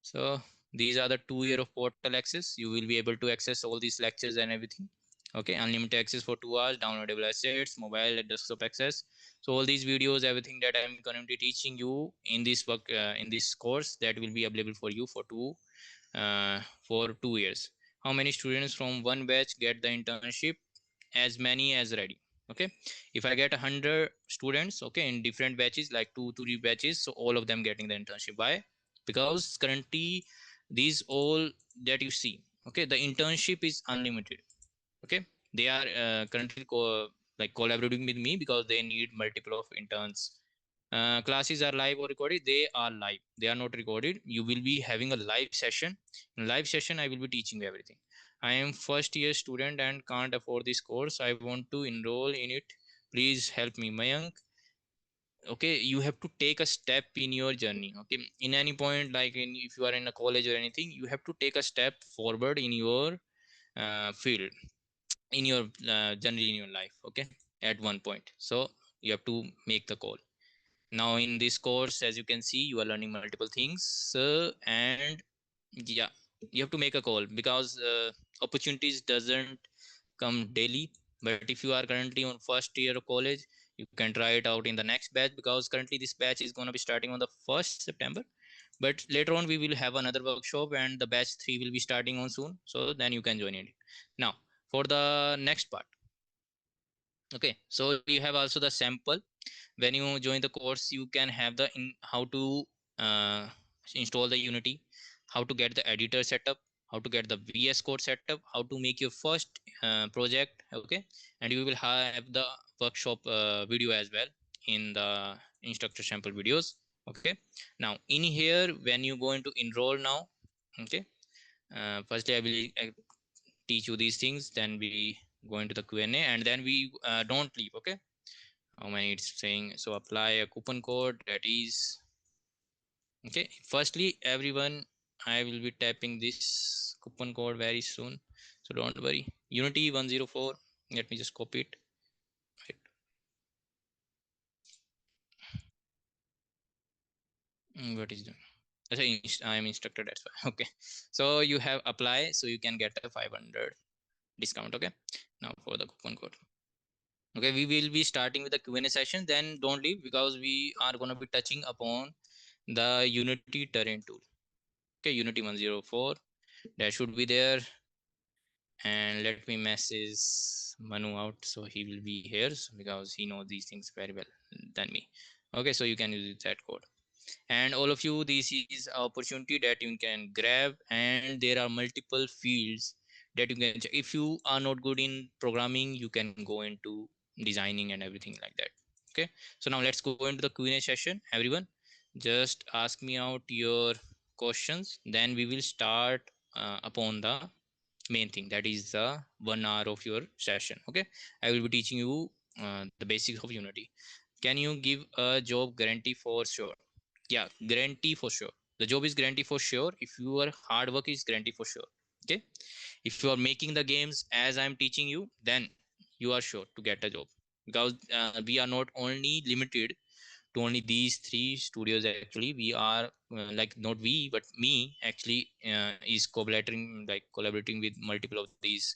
So these are the 2 year of portal access. You will be able to access all these lectures and everything. Okay, unlimited access for 2 hours, downloadable assets, mobile and desktop access. So all these videos, everything that I'm currently teaching you in this work, in this course, that will be available for you for 2 years. How many students from one batch get the internship? As many as ready. Okay, if I get 100 students, okay, in different batches, like 2 3 batches, so all of them getting the internship. Why? Because currently these all that you see, okay, the internship is unlimited. Okay, they are currently like collaborating with me because they need multiple of interns. Classes are live or recorded? They are live, they are not recorded. You will be having a live session. In live session I will be teaching you everything. I am first year student and can't afford this course. I want to enroll in it. Please help me, Mayank. Okay, you have to take a step in your journey. Okay, in any point, like if you are in a college or anything, you have to take a step forward in your field, in your journey in your life. Okay, at one point, so you have to make the call. Now in this course, as you can see, you are learning multiple things, and yeah, you have to make a call, because opportunities doesn't come daily. But if you are currently on first year of college, you can try it out in the next batch, because currently this batch is going to be starting on the 1st September. But later on we will have another workshop, and the batch 3 will be starting on soon, so then you can join it. Now for the next part. Okay, so you have also the sample. When you join the course, you can have the how to uh, install the Unity, how to get the editor setup, how to get the VS Code setup, how to make your first project. Okay, and you will have the workshop video as well in the instructor sample videos. Okay, now in here, when you go into enroll now, okay, firstly I will teach you these things, then we go into the Q&A, and then we don't leave. Okay, how many it's saying? So apply a coupon code, that is okay. Firstly everyone, I will be tapping this coupon code very soon, so don't worry. Unity 104, let me just copy it. Right. What is that? I am instructor, that's why. Okay, so you have apply, so you can get a 500 discount. Okay, now for the coupon code. Okay, we will be starting with the Q&A session, then don't leave, because we are going to be touching upon the Unity terrain tool. Okay, Unity 104, that should be there. And let me message Manu out, so he will be here, because he knows these things very well than me. Okay, so you can use that code. And all of you, this is an opportunity that you can grab, and there are multiple fields that you can check. If you are not good in programming, you can go into designing and everything like that. Okay, so now let's go into the Q&A session. Everyone, just ask me out your questions, then we will start upon the main thing, that is the 1 hour of your session. Okay, I will be teaching you the basics of Unity. Can you give a job guarantee for sure? Yeah, guarantee for sure. The job is guarantee for sure if your hard work is guarantee for sure. Okay, if you are making the games as I'm teaching you, then you are sure to get a job, because we are not only limited to only these three studios. Actually we are like, not we but me actually is collaborating with multiple of these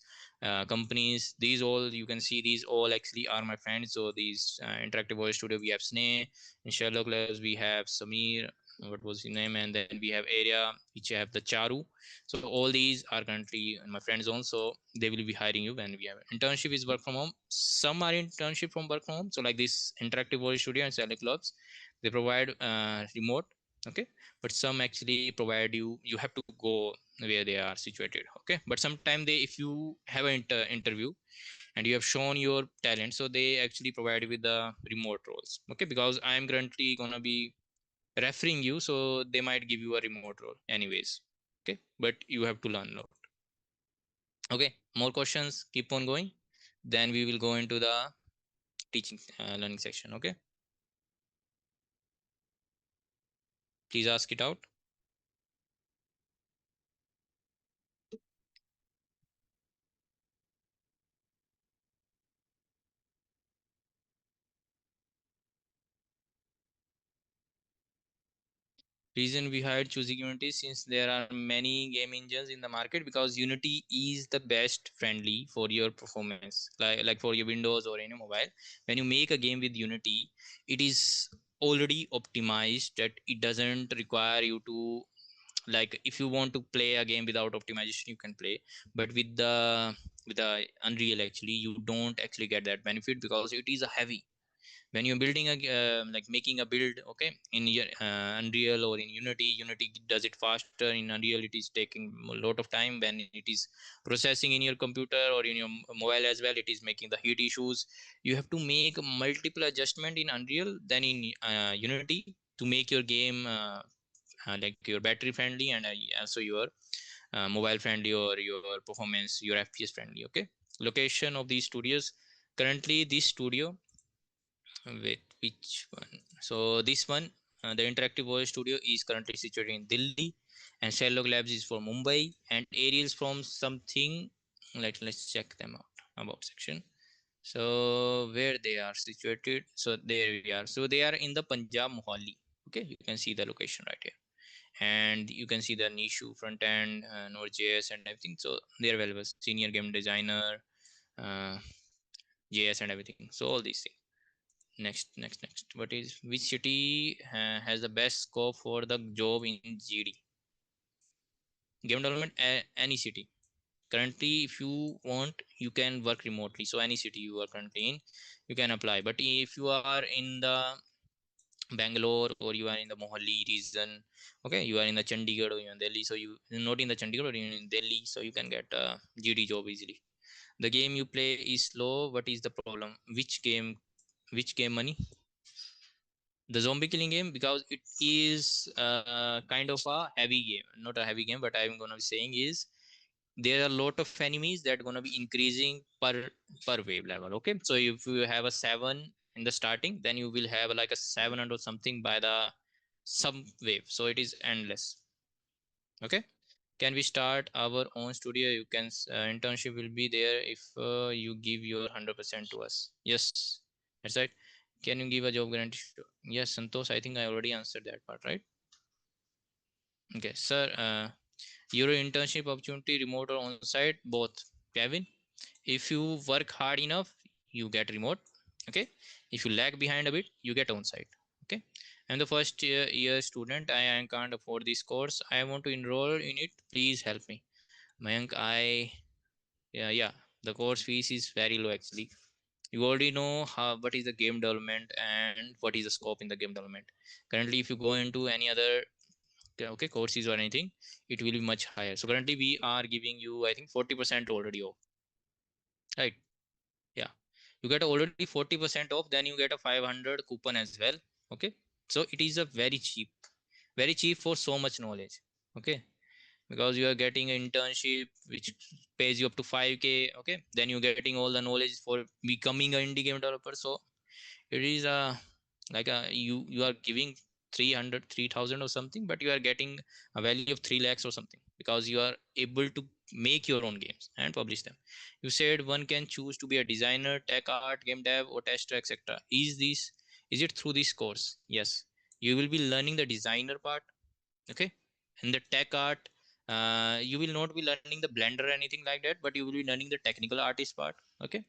companies. These all, you can see, these all actually are my friends. So these interactive voice studio, we have Sneh. In Sherlock Labs we have Samir, what was his name, and then we have Area, which have the Charu. So all these are currently my friend zone, so they will be hiring you. When we have internship is work from home, some are internship from work from home. So like this interactive voice studio and Sherlock Labs, they provide remote. Okay, but some actually provide you have to go where they are situated. Okay, but sometimes they, if you have an interview and you have shown your talent, so they actually provide with the remote roles. Okay, because I am currently gonna be referring you, so they might give you a remote role anyways. Okay, but you have to learn a lot. Okay, more questions, keep on going, then we will go into the teaching learning section. Okay, please ask it out. Reason behind choosing Unity, since there are many game engines in the market, because Unity is the best friendly for your performance, like for your Windows or any mobile. When you make a game with Unity, it is already optimized that it doesn't require you to, like if you want to play a game without optimization you can play, but with the Unreal actually you don't actually get that benefit, because it is a heavy. When you're building a like making a build, okay, in your Unreal or in Unity does it faster. In Unreal it is taking a lot of time. When it is processing in your computer or in your mobile as well, it is making the heat issues. You have to make multiple adjustment in Unreal than in Unity to make your game like your battery friendly, and also your mobile friendly, or your performance, your FPS friendly. Okay, location of these studios, currently this studio, wait, which one? So this one, the Interactive Voice Studio is currently situated in Delhi, and Sherlock Labs is for Mumbai, and Ariel's from something. Let's check them out about section. So where they are situated? So there we are. So they are in the Punjab Mohali. Okay, you can see the location right here, and you can see the Nishu front end, Node.js and everything. So they are available. Senior game designer, uh, JS and everything. So all these things. Next, what is, which city has the best scope for the job in GD game development? Any city. Currently if you want you can work remotely, so any city you are currently in you can apply. But if you are in the Bangalore, or you are in the Mohali region, okay, you are in the Chandigarh or you are in Delhi, so you not in the Chandigarh or in Delhi, so you can get a GD job easily. The game you play is slow. What is the problem? Which game money? The zombie killing game, because it is kind of a heavy game, not a heavy game, but I'm gonna be saying is there are a lot of enemies that are gonna be increasing per wave level. Okay, so if you have a 7 in the starting, then you will have like a 700 or something by the some wave, so it is endless. Okay, can we start our own studio? You can internship will be there if you give your 100% to us. Yes, that's right. Can you give a job guarantee? Yes, Santosh, I think I already answered that part, right? Okay, sir, your internship opportunity, remote or on site, both. Kevin, if you work hard enough you get remote. Okay, if you lag behind a bit you get on site. Okay, I'm the first year student. I can't afford this course. I want to enroll in it, please help me. Mayank, yeah, the course fees is very low actually. You already know how, what is the game development and what is the scope in the game development. Currently if you go into any other okay courses or anything, it will be much higher. So currently we are giving you I think 40% already off, right? Yeah, you get already 40% off, then you get a 500 coupon as well. Okay, so it is a very cheap for so much knowledge. Okay, because you are getting an internship which pays you up to 5K. Okay, then you're getting all the knowledge for becoming an indie game developer. So it is like you are giving 300 3000 or something, but you are getting a value of 3 lakhs or something, because you are able to make your own games and publish them. You said one can choose to be a designer, tech art, game dev, or tester, etc. Is it through this course? Yes, you will be learning the designer part. Okay, in the tech art you will not be learning the Blender or anything like that, but you will be learning the technical artist part. Okay,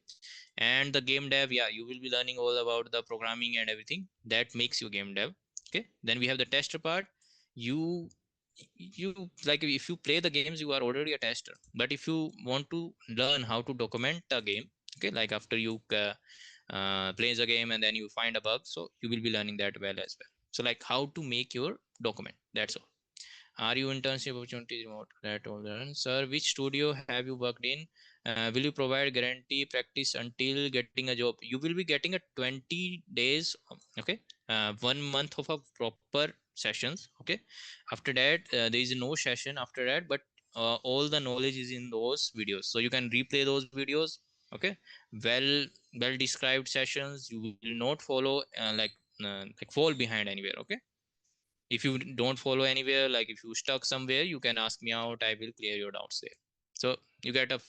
and the game dev, yeah, you will be learning all about the programming and everything that makes you game dev. Okay, then we have the tester part. You you like if you play the games you are already a tester, but if you want to learn how to document a game, okay, like after you plays a game and then you find a bug, so you will be learning that well as well. So like how to make your document, that's all. Are you internship opportunities remote? That all done. Sir, which studio have you worked in? Will you provide guarantee practice until getting a job? You will be getting a 20 days, okay, 1 month of a proper sessions. Okay, after that there is no session after that, but all the knowledge is in those videos, so you can replay those videos. Okay, well well described sessions. You will not follow like fall behind anywhere. Okay, if you don't follow anywhere, like if you stuck somewhere, you can ask me out, I will clear your doubts there. So you get a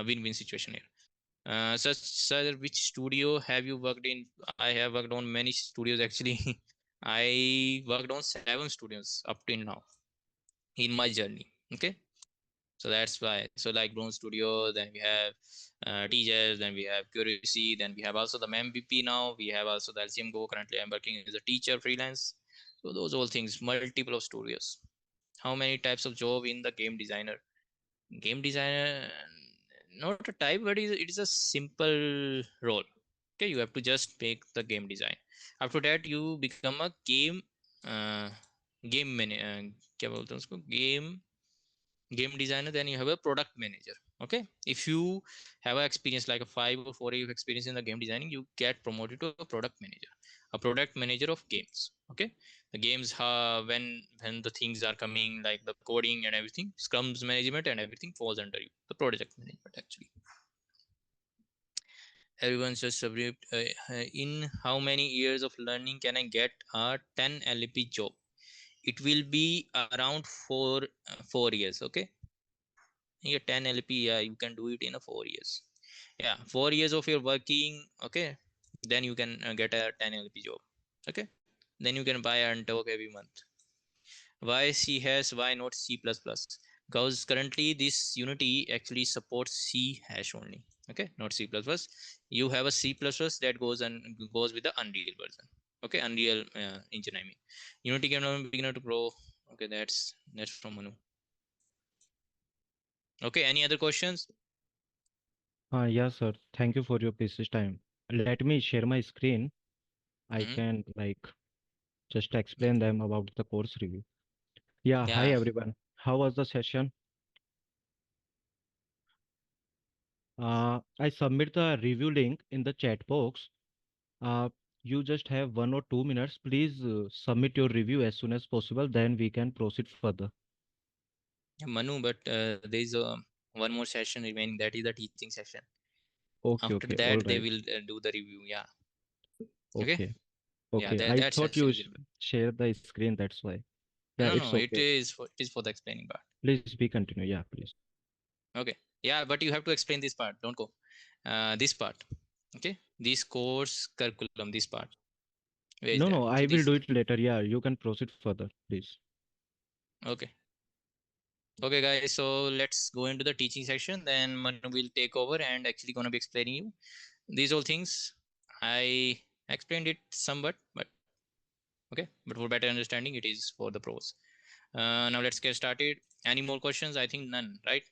win-win situation here. Sir, which studio have you worked in? I have worked on many studios actually. I worked on 7 studios up till now in my journey. Okay, so that's why. So like Drone Studio, then we have TJS, then we have Curacy, then we have also the MVP now. We have also the LCM Go. Currently, I'm working as a teacher freelance. So those all things, multiple of studios. How many types of job in the game designer? Game designer, not a type, but it is a simple role. Okay, you have to just make the game design. After that, you become a game uh, game क्या बोलते हैं उसको game designer. Then you have a product manager. Okay, if you have a experience like a 5 or 4 year of experience in the game designing, you get promoted to a product manager, a product manager of games. Okay, the games, when the things are coming like the coding and everything, scrums management and everything falls under you, the project management actually. Everyone's just in how many years of learning can I get a 10 LP job? It will be around 4 years. Okay, yeah, 10 LP, yeah, you can do it in a 4 years. Yeah, 4 years of your working. Okay, then you can get a 10 LP job. Okay, then you can buy and talk every month. Why C hash, why not C plus plus? Because currently this Unity actually supports C hash only. Okay, not C plus plus. You have a C plus plus that goes with the Unreal version. Okay, Unreal Engine, I mean. Unity can learn beginner to pro. Okay, that's from Manu. Okay, any other questions? Yeah, sir. Thank you for your precious time. Let me share my screen. I Hmm. can just explain them about the course review. Yeah, hi Yeah. everyone. How was the session? I submit the review link in the chat box. Uh, you just have 1 or 2 minutes. Please submit your review as soon as possible. Then we can proceed further. Yeah, Manu, but there is one more session remaining. That is the teaching session. Okay, After okay, all that, they right. will do the review. Yeah. Okay. Okay, Yeah, okay. that I that thought session you is remaining. share the screen. That's why. Yeah, No, it's no, okay. it is for the explaining part. Please be continue. Yeah, please. Okay. Yeah, but you have to explain this part. Don't go. This part. Okay. This course curriculum. This part. Where is No, that? no, So I will this. do it later. Yeah, you can proceed further, please. Okay. Okay, guys. So let's go into the teaching section. Then Manu will take over and actually gonna be explaining you these all things. I explained it somewhat, but okay, but for better understanding, it is for the pros. Now let's get started. Any more questions? I think none, right?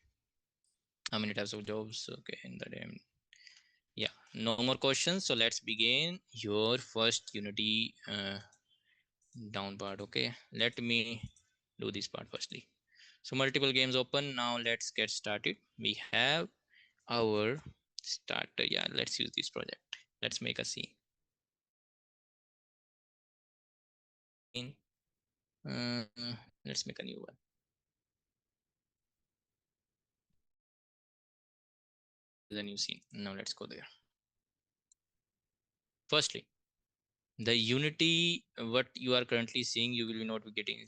How many types of jobs? Okay, in the day. Yeah, no more questions. So let's begin your first Unity down part. Okay, let me do this part firstly. So multiple games open. Now let's get started. We have our starter. Yeah, let's use this project. Let's make a scene. Uh, let's make a new one. The new scene. Now let's go there. Firstly, the Unity, what you are currently seeing, you will not be getting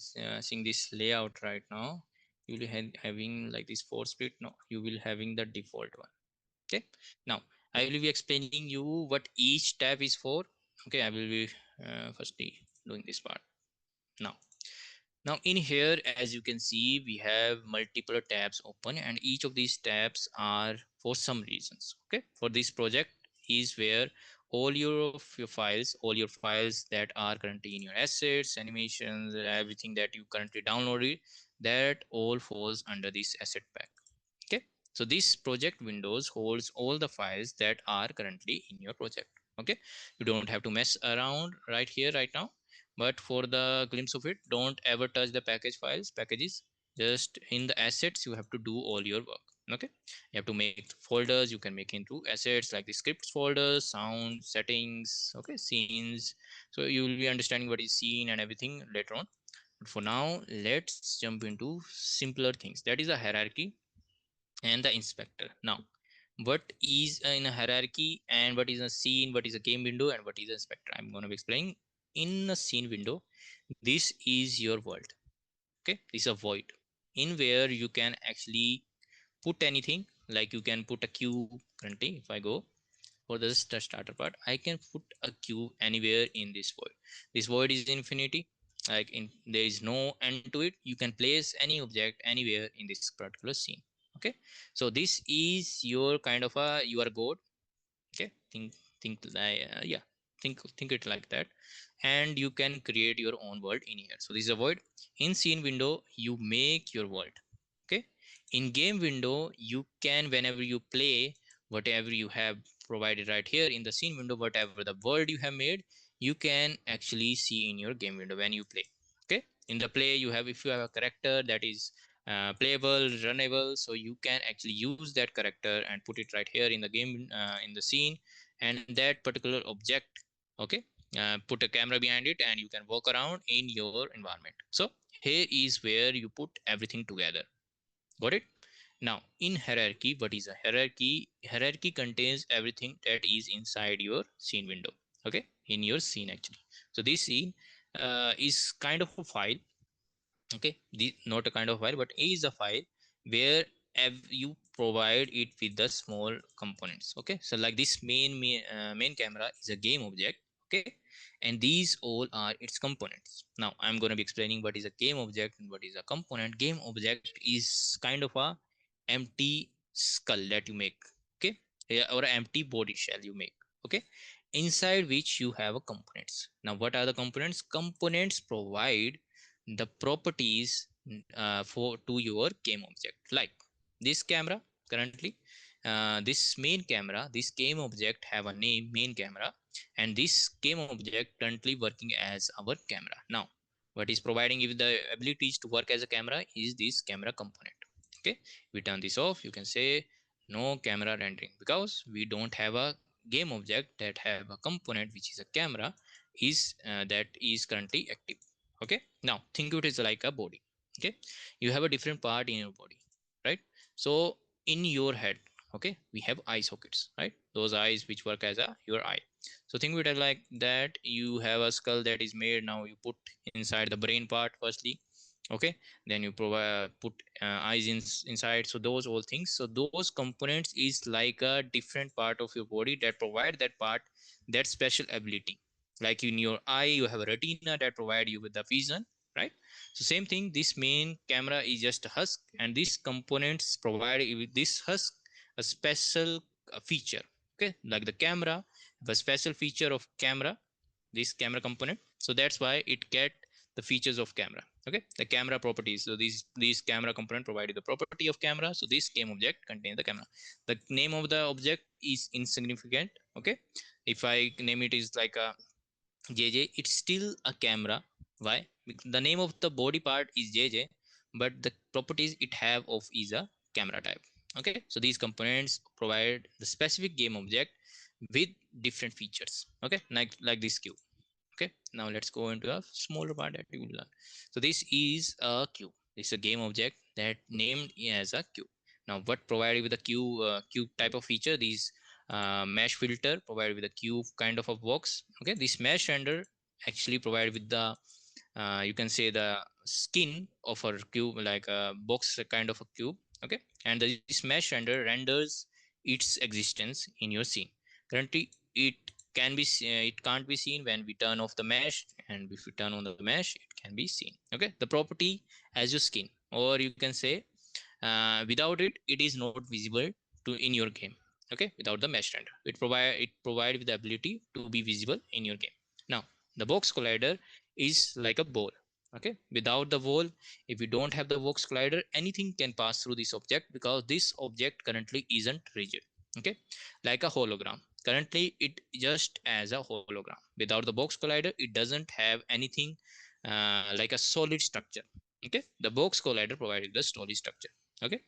seeing this layout right now. You will be having like this 4 split. No, you will having the default one. Okay. Now I will be explaining you what each tab is for. Okay, I will be firstly doing this part now. Now in here, as you can see, we have multiple tabs open, and each of these tabs are for some reasons. Okay, for this project is where all your files that are currently in your assets, animations, everything that you currently downloaded, that all falls under this asset pack. Okay, so this project windows holds all the files that are currently in your project. Okay, you don't have to mess around right here right now, but for the glimpse of it, don't ever touch the packages. Just in the assets you have to do all your work. Okay, you have to make folders. You can make into assets like the scripts folders, sound settings, okay, scenes. So you will be understanding what is scene and everything later on. But for now, let's jump into simpler things, that is a hierarchy and the inspector. Now, what is in a hierarchy and what is a scene, what is a game window, and what is a inspector, I'm going to be explaining. In a scene window, this is your world. Okay, this is a void in where you can actually put anything. Like you can put a cube. Currently, if I go for the starter part, I can put a cube anywhere in this void. This void is infinity, like there is no end to it. You can place any object anywhere in this particular scene. Okay, so this is your kind of a, you are god. Okay, think like yeah, think it like that. And you can create your own world in here. So this is a void. In scene window you make your world. Okay, in game window you can, whenever you play, whatever you have provided right here in the scene window, whatever the world you have made, you can actually see in your game window when you play. Okay, in the play you have, if you have a character that is playable, runnable, so you can actually use that character and put it right here in the game, in the scene, and that particular object. Okay, put a camera behind it and you can walk around in your environment. So here is where you put everything together. Got it? Now, in hierarchy, what is a hierarchy? Hierarchy contains everything that is inside your scene window. Okay, in your scene actually. So this scene is kind of a file. Okay, not a kind of file, but is a file where you provide it with the small components. Okay, so like this main camera is a game object. Okay, and these all are its components. Now I'm going to be explaining what is a game object and what is a component. Game object is kind of a empty skull that you make. Okay, yeah, or an empty body shell you make. Okay, inside which you have a components. Now what are the components? Components provide the properties for to your game object. Like this camera currently, this main camera, this game object have a name main camera, and this game object currently working as our camera. Now what is providing you the abilities to work as a camera is this camera component. Okay, we turn this off, you can say no camera rendering, because we don't have a game object that have a component which is a camera is that is currently active. Okay, now think it is like a body. Okay, you have a different part in your body, right? So in your head, okay, we have eye sockets, right? Those eyes which work as a your eye. So think of it like that. You have a skull that is made. Now you put inside the brain part firstly. Okay, then you provide put eyes inside. So those all things, so those components is like a different part of your body that provide that part that special ability. Like in your eye you have a retina that provide you with the vision, right? So same thing, this main camera is just a husk, and these components provide you with this husk a special feature. Okay, like the camera have a special feature of camera, this camera component. So that's why it get the features of camera. Okay, the camera properties. So these camera component provide the property of camera. So this game object contains the camera. The name of the object is insignificant. Okay, if I name it is like a JJ, it's still a camera. Why? Because the name of the body part is JJ, but the properties it have of is a camera type. Okay, so these components provide the specific game object with different features. Okay, like this cube. Okay, now let's go into a smaller part that you will learn. So this is a cube. This is a game object that named as a cube. Now what provided with the cube type of feature? These mesh filter provided with a cube kind of a box. Okay, this mesh render actually provided with the you can say the skin of a cube, like a box kind of a cube. Okay, and this mesh render renders its existence in your scene. Currently it it can't be seen when we turn off the mesh, and if we turn on the mesh it can be seen. Okay, the property as your skin, or you can say without it it is not visible to in your game. Okay, without the mesh render it provide with the ability to be visible in your game. Now the box collider is like a ball. Okay, without the wall, if we don't have the box collider, anything can pass through this object because this object currently isn't rigid. Okay, like a hologram. Currently it just as a hologram. Without the box collider, it doesn't have anything like a solid structure. Okay, the box collider provided the solid structure. Okay,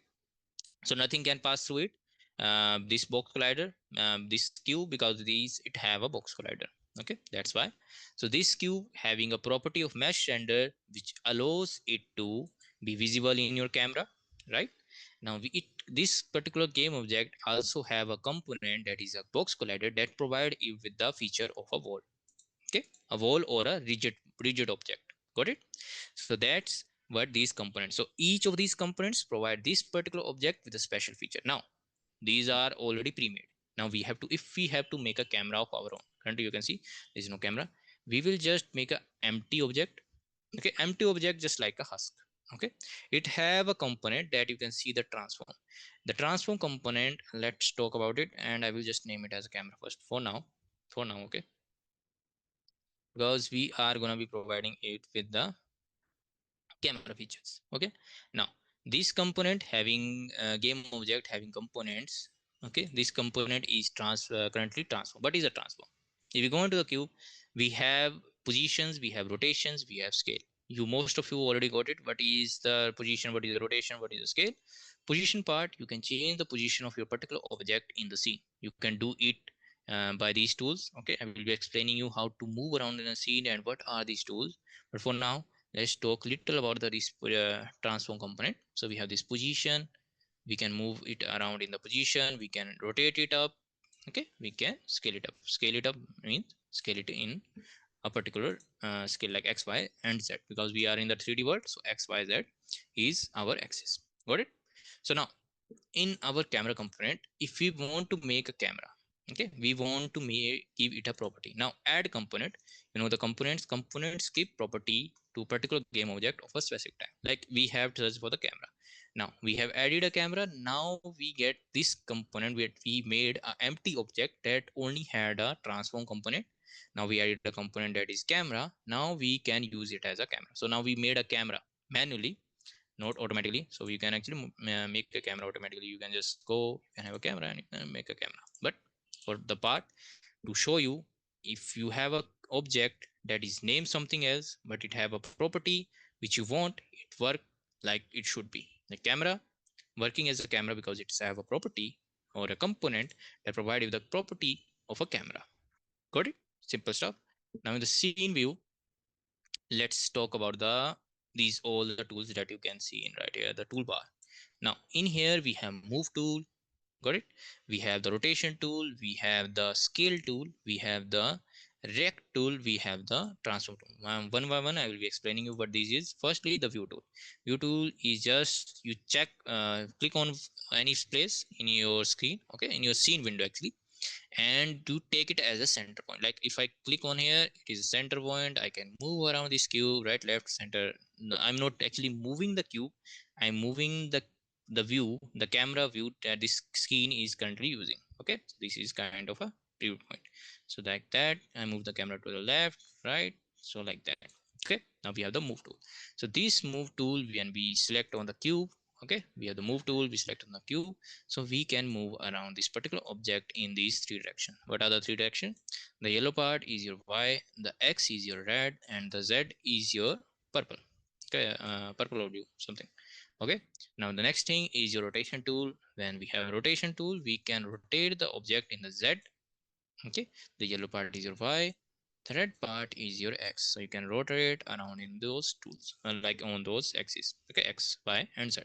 so nothing can pass through it. This box collider, this cube, because these it have a box collider. Okay, that's why. So this cube having a property of mesh render, which allows it to be visible in your camera, right? Now this particular game object also have a component that is a box collider that provide you with the feature of a wall. Okay, a wall or a rigid object. Got it? So that's what these components. So each of these components provide this particular object with a special feature. Now these are already pre-made. Now we have to, if we have to make a camera of our own, currently you can see there is no camera, we will just make a empty object. Okay, empty object just like a husk. Okay, it have a component that you can see the transform. The transform component, let's talk about it, and I will just name it as a camera first for now. Okay, because we are going to be providing it with the camera features. Okay, now this component having game object having components. Okay, this component is currently transform. What is a transform? If you go into the cube, we have positions, we have rotations, we have scale. You, most of you already got it. What is the position, what is the rotation, what is the scale? Position part, you can change the position of your particular object in the scene. You can do it by these tools. Okay, I will be explaining you how to move around in a scene and what are these tools. But for now, let's talk little about the transform component. So we have this position, we can move it around in the position, we can rotate it up. Okay, we can scale it up. Scale it up means scale it in a particular scale like x, y, and z, because we are in the 3D world. So x, y, z is our axis. Got it? So now in our camera component, if we want to make a camera, okay, we want to give it a property. Now add component, the components give property to particular game object of a specific type. Like we have to search for the camera. Now we have added a camera. Now we get this component where we made an empty object that only had a transform component. Now we added a component that is camera. Now we can use it as a camera. So now we made a camera manually, not automatically. So you can actually make a camera automatically. You can just go, you can have a camera and you can make a camera. But for the part to show you, if you have a object that is named something else but it have a property which you want it work like it should be, the camera working as a camera because it's have a property or a component that provide you the property of a camera. Got it? Simple stuff. Now in the scene view, let's talk about these all the tools that you can see in right here, the toolbar. Now in here we have move tool. Got it? We have the rotation tool, we have the scale tool, we have the rect tool, we have the transform tool. One by one I will be explaining you what this is. Firstly, the view tool. View tool is just you check, click on any place in your screen, okay, in your scene window actually, and to take it as a center point. Like if I click on here, it is a center point. I can move around this cube, right, left, center. No, I'm not actually moving the cube, I'm moving the view, the camera view that this screen is currently using. Okay, so this is kind of a preview point. So like that, I move the camera to the left, right, so like that. Okay, now we have the move tool. So this move tool, when we select on the cube, okay, we have the move tool, we select on the cube, so we can move around this particular object in these three directions. What are the three directions? The yellow part is your y, the x is your red, and the z is your purple. Okay, purple or blue, something. Okay, now the next thing is your rotation tool. When we have a rotation tool, we can rotate the object in the z. Okay, the yellow part is your y, the red part is your x, so you can rotate around in those tools, like on those axes. Okay, x, y, and z.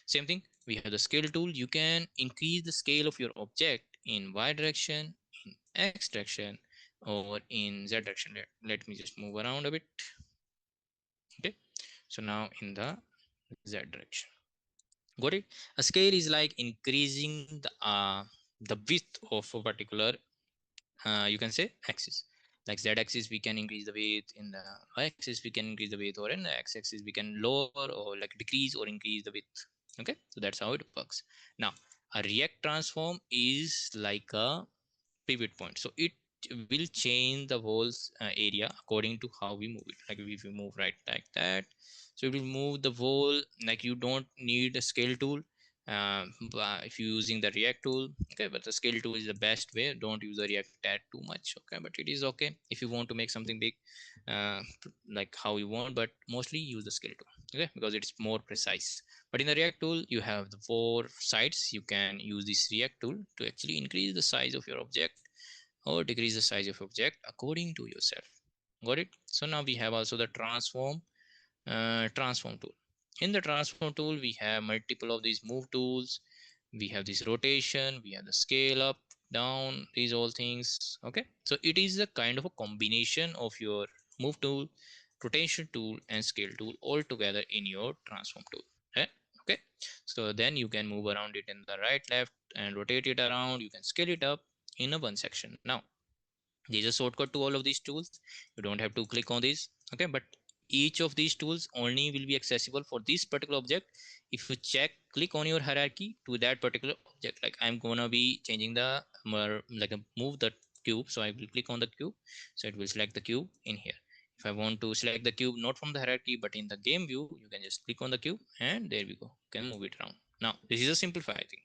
Same thing, we have the scale tool. You can increase the scale of your object in y direction, in x direction, or in z direction. Let me just move around a bit. Okay, so now in the z direction. Got it? A scale is like increasing the width of a particular, you can say, axis. Like z axis we can increase the width, in the y axis we can increase the width, or in the x axis we can lower or like decrease or increase the width. Okay, so that's how it works. Now a react transform is like a pivot point, so it will change the whole area according to how we move it. Like if we move right like that, so it will move the whole, like you don't need a scale tool, But if you're using the React tool, okay, but the scale tool is the best way. Don't use the React tag too much, okay, but it is okay if you want to make something big, uh, like how you want, but mostly use the scale tool, okay, because it's more precise. But in the React tool you have the 4 sides. You can use this React tool to actually increase the size of your object or decrease the size of object according to yourself. Got it? So now we have also the transform tool. In the transform tool we have multiple of these move tools. We have this rotation, we have the scale up, down, these all things, okay. So it is a kind of a combination of your move tool, rotation tool and scale tool all together in your transform tool, okay. So then you can move around it in the right, left and rotate it around. You can scale it up in a one section. Now there's a shortcut to all of these tools. You don't have to click on these, okay, but each of these tools only will be accessible for this particular object if you click on your hierarchy to that particular object. Like I'm gonna be changing the move the cube, so I will click on the cube, so it will select the cube in here. If I want to select the cube not from the hierarchy but in the game view, you can just click on the cube and there we go, you can move it around. Now this is a simplified thing.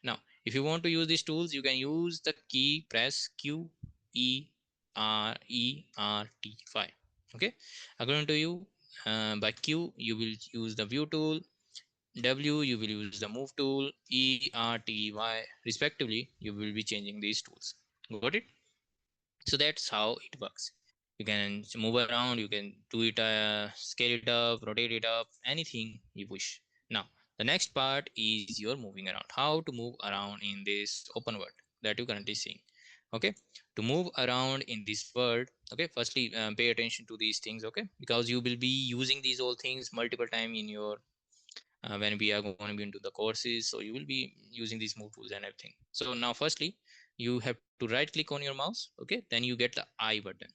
Now if you want to use these tools, you can use the key press Q E R E R T 5. Okay, according to you, by Q you will use the view tool, W you will use the move tool, E R T Y respectively. You will be changing these tools. Got it? So that's how it works. You can move around, you can do it, scale it up, rotate it up, anything you wish. Now the next part is your moving around. How to move around in this open world that you currently seeing. Okay, to move around in this world, okay, firstly pay attention to these things, okay, because you will be using these all things multiple time in your when we are going to be into the courses, so you will be using these move tools and everything. So now firstly you have to right click on your mouse, okay, then you get the I button,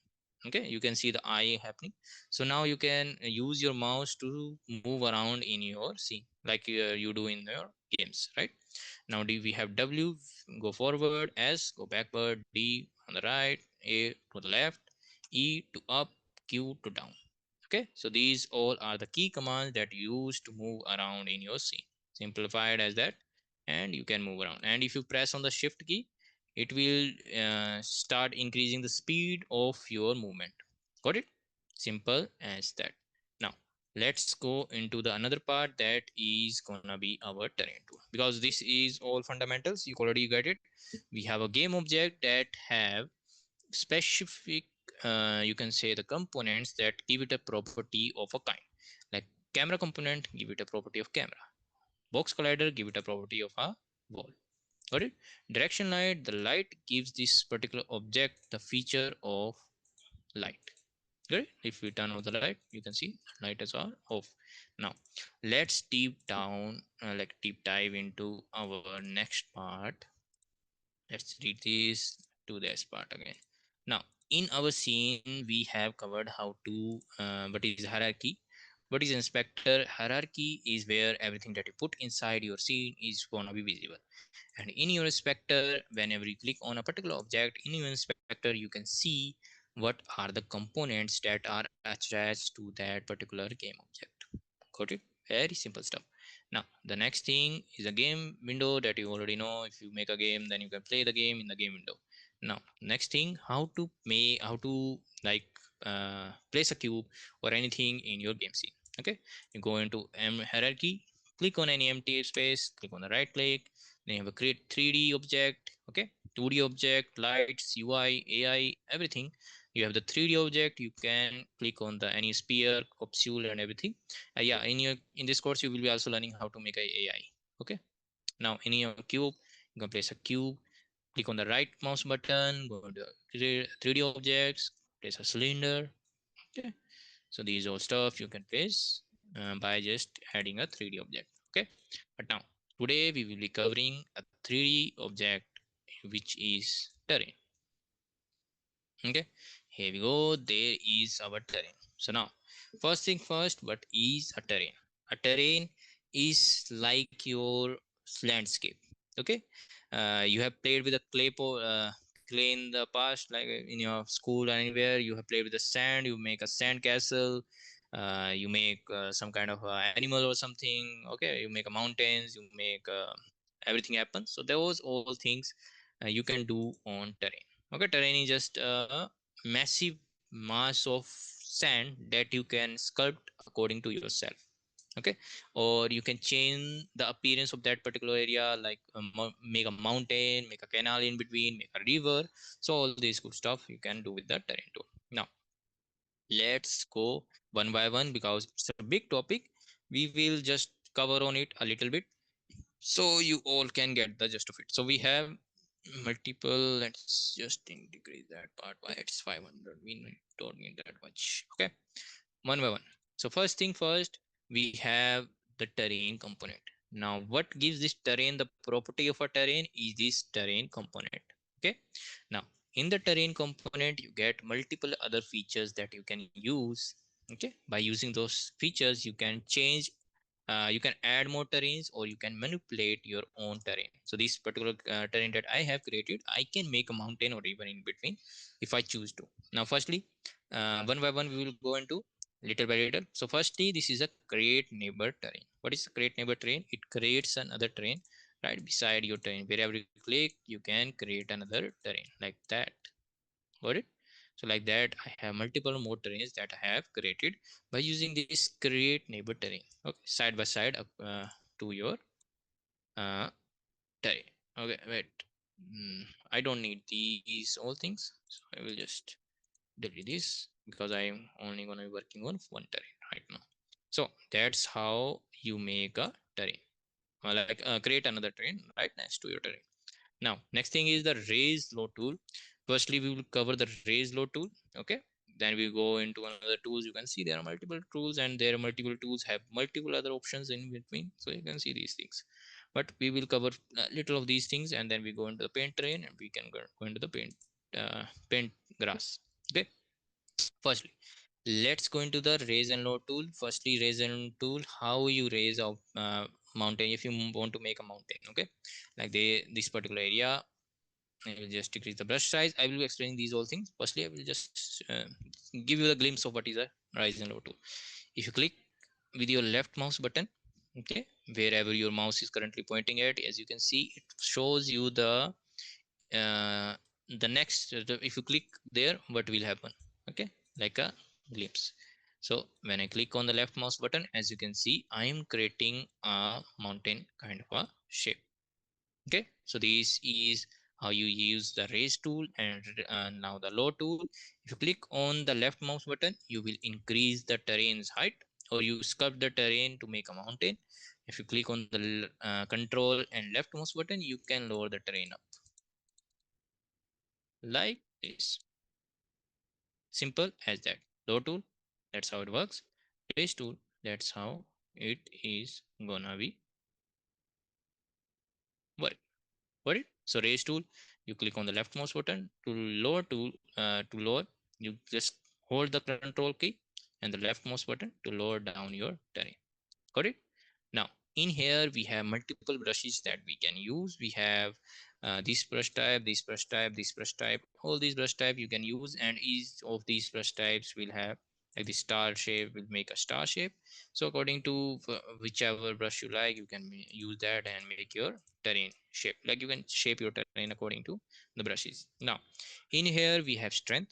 okay, you can see the I happening. So now you can use your mouse to move around in your scene like you do in your games, right? Now D, we have W, go forward, S go backward, D on the right, A to the left, E to up, Q to down. Okay, so these all are the key commands that you use to move around in your scene, simplified as that. And you can move around, and if you press on the shift key, it will start increasing the speed of your movement. Got it? Simple as that. Now let's go into the another part that is gonna be our terrain tool, because this is all fundamentals, you already get it. We have a game object that have specific, you can say the components that give it a property of a kind. Like camera component give it a property of camera, box collider give it a property of a wall. Got it? Direction light, the light gives this particular object the feature of light. Got it? If we turn off the light, you can see light is all off. Now let's deep dive into our next part. Let's read this to this part again. Now in our scene we have covered how to what is hierarchy, what is inspector. Hierarchy is where everything that you put inside your scene is going to be visible, and in your inspector, whenever you click on a particular object in your inspector, you can see what are the components that are attached to that particular game object. Got it? Very simple stuff. Now the next thing is a game window that you already know. If you make a game, then you can play the game in the game window. Now next thing, how to like place a cube or anything in your game scene. Okay, you go into hierarchy, click on any empty space, click on the right click, then you have a create 3D object, okay, 2D object, lights, UI, AI, everything. You have the 3D object, you can click on the any sphere, capsule and everything. Yeah, in this course you will be also learning how to make a AI. Okay, now in your cube, you can place a cube, click on the right mouse button, go to 3D objects, place a cylinder. Okay, so these all stuff you can place by just adding a 3D object. Okay, but now today we will be covering a 3D object which is terrain. Okay, here we go, there is our terrain. So now first thing first, what is a terrain? A terrain is like your landscape. Okay, you have played with a clay in the past, like in your school or anywhere you have played with the sand, you make a sand castle, you make some kind of animal or something. Okay, you make a mountains, you make everything happens. So those all things you can do on terrain. Okay, terrain is just a massive mass of sand that you can sculpt according to yourself. Okay, or you can change the appearance of that particular area, like make a mountain, make a canal in between, make a river. So all this good stuff you can do with the terrain tool. Now let's go one by one because it's a big topic. We will just cover on it a little bit so you all can get the gist of it. So we have multiple, let's just decrease that part. Why it's 500, we don't need that much. Okay, one by one. So first thing first, we have the terrain component. Now what gives this terrain the property of a terrain is this terrain component. Okay, now in the terrain component you get multiple other features that you can use. Okay, by using those features you can change, you can add more terrains or you can manipulate your own terrain. So this particular terrain that I have created, I can make a mountain or river in between if I choose to. Now firstly, one by one we will go into little by little. So firstly, this is a create neighbor terrain. What is create neighbor terrain? It creates another terrain right beside your terrain. Wherever you click, you can create another terrain like that. Got it? So like that, I have multiple more terrains that I have created by using this create neighbor terrain. Okay, side by side to your uh, terrain. Okay, wait. I don't need these all things, so I will just delete this because I'm only gonna be working on one terrain right now. So that's how you make a terrain. Like create another terrain right next to your terrain. Now next thing is the raise load tool. Firstly we will cover the raise load tool. Okay, then we go into another tools. You can see there are multiple tools and there are multiple tools have multiple other options in between, so you can see these things, but we will cover a little of these things and then we go into the paint terrain and we can go into the paint grass. Okay, firstly let's go into the raise and load tool. Firstly, raise and tool, how you raise a mountain if you want to make a mountain. Okay, like this particular area, I will just decrease the brush size. I will be explaining these all things. Firstly, I will just give you the glimpse of what is a rise and load tool. If you click with your left mouse button, okay, wherever your mouse is currently pointing at, as you can see, it shows you uh, the next. If you click there, what will happen? Okay, like a glimpse. So when I click on the left mouse button, as you can see, I am creating a mountain kind of a shape. Okay, so this is how you use the raise tool. And now the load tool, if you click on the left mouse button, you will increase the terrain's height or you sculpt the terrain to make a mountain. If you click on the control and left mouse button, you can lower the terrain up like this. Simple as that. Load tool, that's how it works. Raise tool, that's how it is gonna be work. Got it? So raise tool, you click on the left mouse button. To lower tool, to lower, you just hold the control key and the left mouse button to lower down your terrain. Got it? Now in here we have multiple brushes that we can use. We have this brush type, this brush type, this brush type. All these brush type you can use, and each of these brush types will have like the star shape, will make a star shape. So according to whichever brush you like, you can use that and make your terrain shape. Like you can shape your terrain according to the brushes. Now in here we have strength.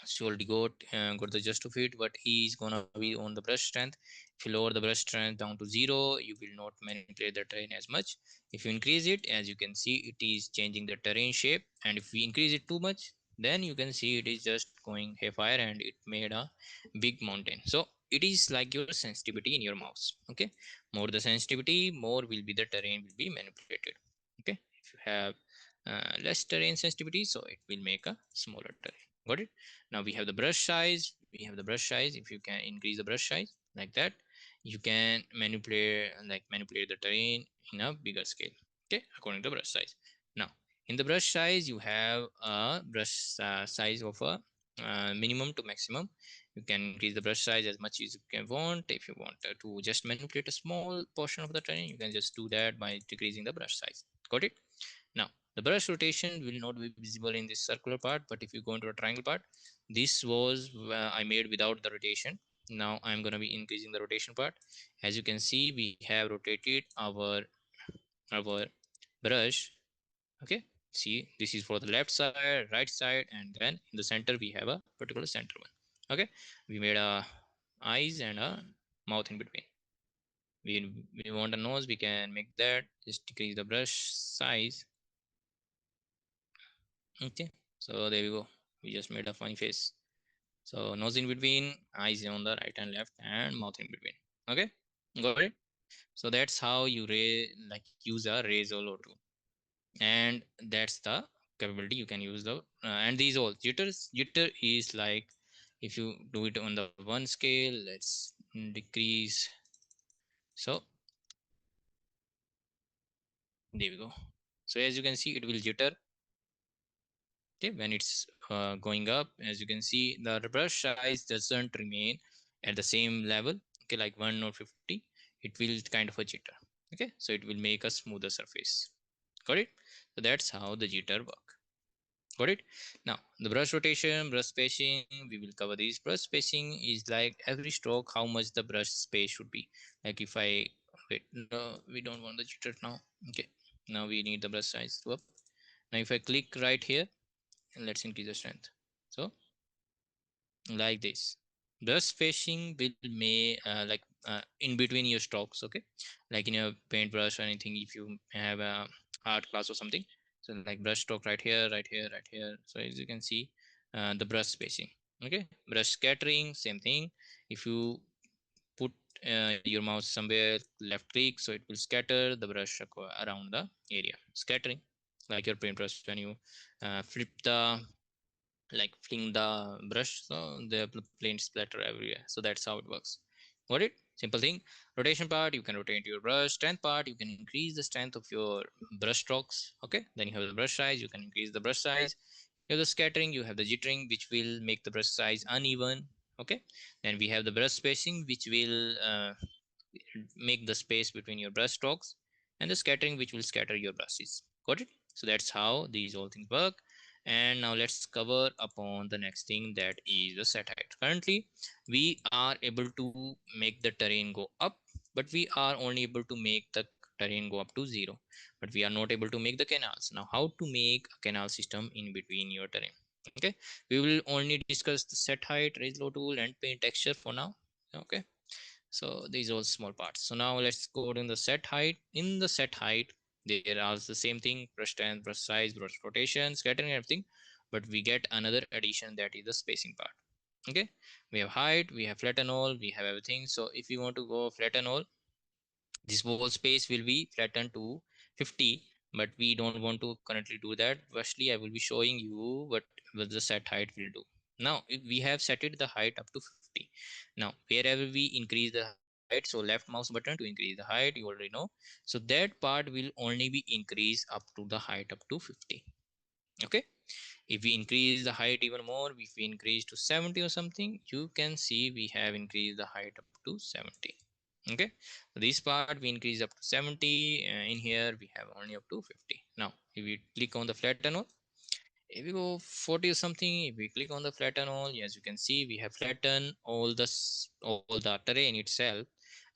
So already got the gist of it, but is gonna be on the brush strength. If you lower the brush strength down to 0, you will not manipulate the terrain as much. If you increase it, as you can see, it is changing the terrain shape. And if we increase it too much, then you can see it is just going haywire and it made a big mountain. So it is like your sensitivity in your mouse. Okay, more the sensitivity, more will be the terrain will be manipulated. Okay, if you have less terrain sensitivity, so it will make a smaller terrain. Got it? Now we have the brush size. We have the brush size. If you can increase the brush size like that, you can manipulate the terrain in a bigger scale. Okay, according to the brush size. Now in the brush size, you have a brush size of a minimum to maximum. You can increase the brush size as much as you can want. If you want to just manipulate a small portion of the terrain, you can just do that by decreasing the brush size. Got it? Now the brush rotation will not be visible in this circular part, but if you go into a triangle part, this was I made without the rotation. Now I'm going to be increasing the rotation part. As you can see, we have rotated our brush. Okay, see, this is for the left side, right side, and then in the center we have a particular center one. Okay, we made a eyes and a mouth in between. We want a nose, we can make that. Just decrease the brush size. Okay, so there we go, we just made a funny face. So nose in between, eyes on the right and left, and mouth in between. Okay, got it. So that's how you use a Razolo tool, and that's the capability you can use the and these all jitter is like, if you do it on the one scale, let's decrease. So there we go. So as you can see, it will jitter. Okay, when it's going up, as you can see, the brush size doesn't remain at the same level, okay, like 1 or 50. It will kind of a jitter. Okay, so it will make a smoother surface. Got it? So that's how the jitter work. Got it? Now the brush rotation, brush spacing, we will cover these. Brush spacing is like every stroke how much the brush space should be. Like if I wait, no, we don't want the jitter now. Okay, now we need the brush size to up. Now if I click right here, and let's increase the strength. So like this, brush spacing will may in between your strokes. Okay, like in your paintbrush or anything, if you have a art class or something, so like brush stroke right here, right here, right here. So as you can see, the brush spacing. Okay, brush scattering, same thing. If you put your mouse somewhere, left click, so it will scatter the brush around the area. Scattering, like your paintbrush, when you flip the, like fling the brush, so the plane splatter everywhere. So that's how it works. Got it? Simple thing. Rotation part, you can rotate your brush. Strength part, you can increase the strength of your brush strokes. Okay, then you have the brush size, you can increase the brush size. You have the scattering, you have the jittering, which will make the brush size uneven. Okay, then we have the brush spacing, which will make the space between your brush strokes, and the scattering, which will scatter your brushes. Got it? So that's how these all things work. And now let's cover upon the next thing, that is the set height. Currently we are able to make the terrain go up, but we are only able to make the terrain go up to 0, but we are not able to make the canals. Now how to make a canal system in between your terrain? Okay, we will only discuss the set height, Razor tool, and paint texture for now. Okay, so these are all small parts. So now let's go to the set height. In the set height, there are the same thing: brush strength, brush size, brush rotation, scattering, everything, but we get another addition, that is the spacing part. Okay, we have height, we have flatten all, we have everything. So if you want to go flatten all, this whole space will be flattened to 50, but we don't want to currently do that. Firstly, I will be showing you what the set height will do. Now if we have set it the height up to 50. Now wherever we increase the height, so left mouse button to increase the height, you already know. So that part will only be increased up to the height up to 50. Okay, if we increase the height even more, if we increase to 70 or something, you can see we have increased the height up to 70. Okay, so this part we increase up to 70, in here we have only up to 50. Now if we click on the flatten all, if we go 40 or something, if we click on the flatten all, as you can see, we have flattened all the terrain itself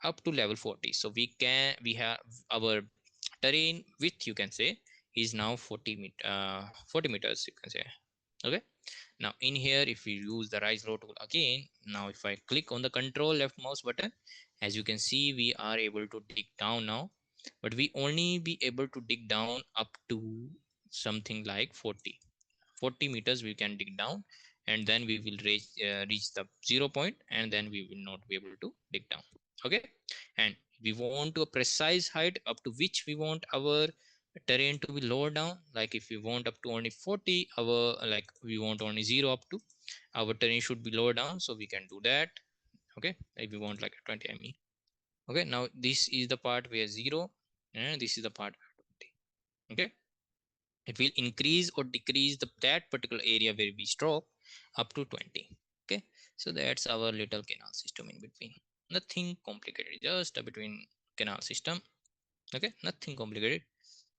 up to level 40. So we have our terrain width, you can say, is now 40 meters, you can say. Okay, now in here, if we use the rise low tool again, now if I click on the control left mouse button, as you can see, we are able to dig down now, but we only be able to dig down up to something like 40 meters we can dig down, and then we will reach the 0 point, and then we will not be able to dig down. Okay, and we want to a precise height up to which we want our terrain to be lower down. Like if we want up to only 40, our like we want only 0 up to, our terrain should be lower down, so we can do that. Okay, if we want like a 20 me. Okay, now this is the part where 0, and this is the part where 20. Okay, it will increase or decrease that particular area where we stroke up to 20. Okay, so that's our little canal system in between. Nothing complicated, just a between canal system. Okay, nothing complicated,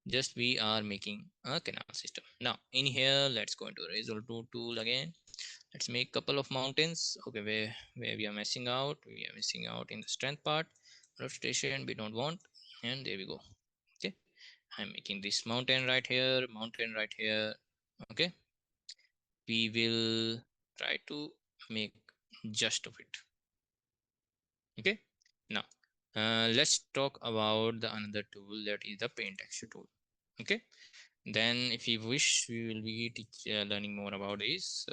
just we are making a canal system. Now in here, let's go into Razor tool again. Let's make couple of mountains. Okay, where we are missing out, we are missing out in the strength part. Rotation we don't want, and there we go. Okay, I'm making this mountain right here, mountain right here. Okay, we will try to make just of it. Okay, now let's talk about the another tool, that is the paint texture tool. Okay, then if you wish, we will be learning more about these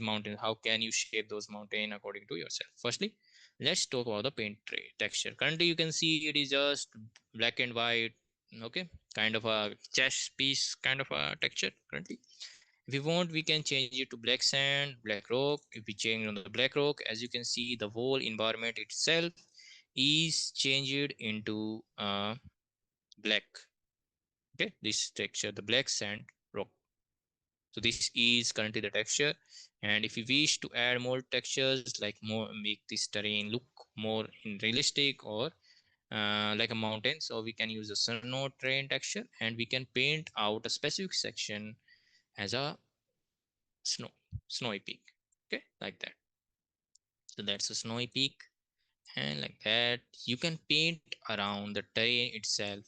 mountains. How can you shape those mountain according to yourself? Firstly, let's talk about the paint texture. Currently you can see it is just black and white. Okay, kind of a chess piece kind of a texture currently. If we want, we can change it to black sand, black rock. If we change on the black rock, as you can see, the whole environment itself is changed into black. Okay, this texture, the black sand rock. So this is currently the texture, and if you wish to add more textures, like more, make this terrain look more realistic, or like a mountain, so we can use a snow terrain texture, and we can paint out a specific section as a snowy peak. Okay, like that. So that's a snowy peak, and like that you can paint around the terrain itself.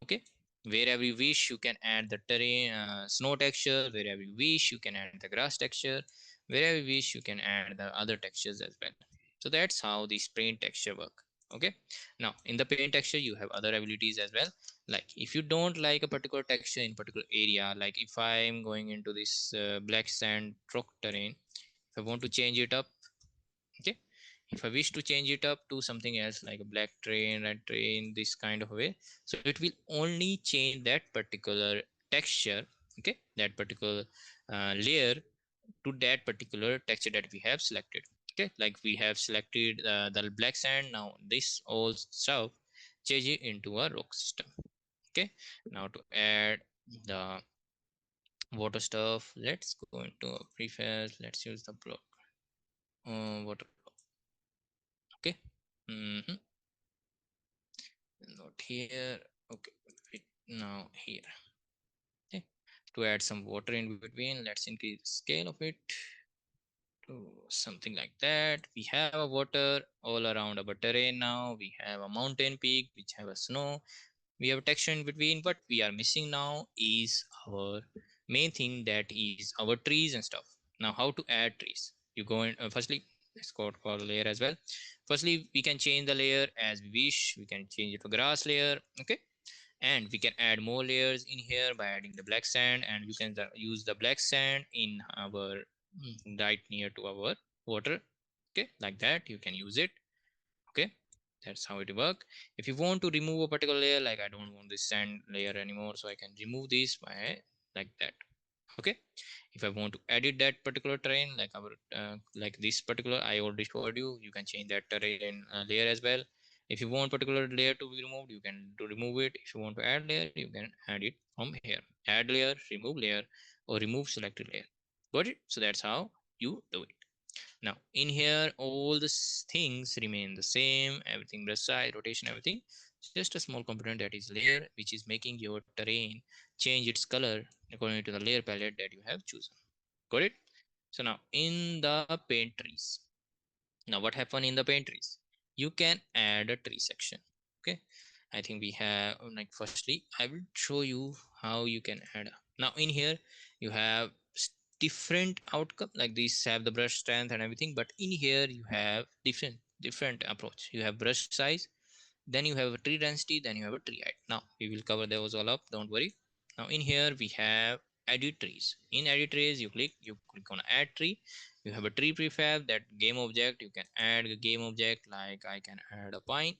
Okay, wherever you wish you can add the terrain snow texture, wherever you wish you can add the grass texture, wherever you wish you can add the other textures as well. So that's how this paint texture work. Okay, now in the paint texture you have other abilities as well. Like if you don't like a particular texture in particular area, like if I'm going into this black sand rock terrain, if I want to change it up. Okay, if I wish to change it up to something else like a black train, red train, this kind of way, so it will only change that particular texture. Okay, that particular layer to that particular texture that we have selected. Okay, like we have selected the black sand, now this all stuff change it into a rock system. Okay, now to add the water stuff, let's go into a prefab. Let's use the block water. Okay, not here. Okay, now here. Okay, to add some water in between, let's increase the scale of it to something like that. We have a water all around our terrain. Now we have a mountain peak which have a snow, we have a texture in between. What we are missing now is our main thing, that is our trees and stuff. Now how to add trees? You go in firstly, let's go for layer as well. Firstly, we can change the layer as we wish. We can change it to grass layer. Okay, and we can add more layers in here by adding the black sand, and you can use the black sand in our right near to our water. Okay, like that you can use it. Okay, that's how it work. If you want to remove a particular layer, like I don't want this sand layer anymore, so I can remove this by like that. Okay, if I want to edit that particular terrain, like our like this particular, I already showed you, you can change that terrain layer as well. If you want particular layer to be removed, you can to remove it. If you want to add layer, you can add it from here. Add layer, remove layer, or remove selected layer. Got it? So that's how you do it. Now in here all the things remain the same, everything, brush size, rotation, everything. Just a small component, that is layer, which is making your terrain change its color according to the layer palette that you have chosen. Got it? So now in the paint trees, now what happened in the paint trees, you can add a tree section. Okay, I think we have like, firstly I will show you how you can add now in here. You have different outcome, like these have the brush strength and everything, but in here you have different approach. You have brush size, then you have a tree density, then you have a tree height. Now we will cover those all up, don't worry. Now in here we have edit trees. In edit trees, you click on add tree. You have a tree prefab, that game object. You can add a game object, like I can add a pine.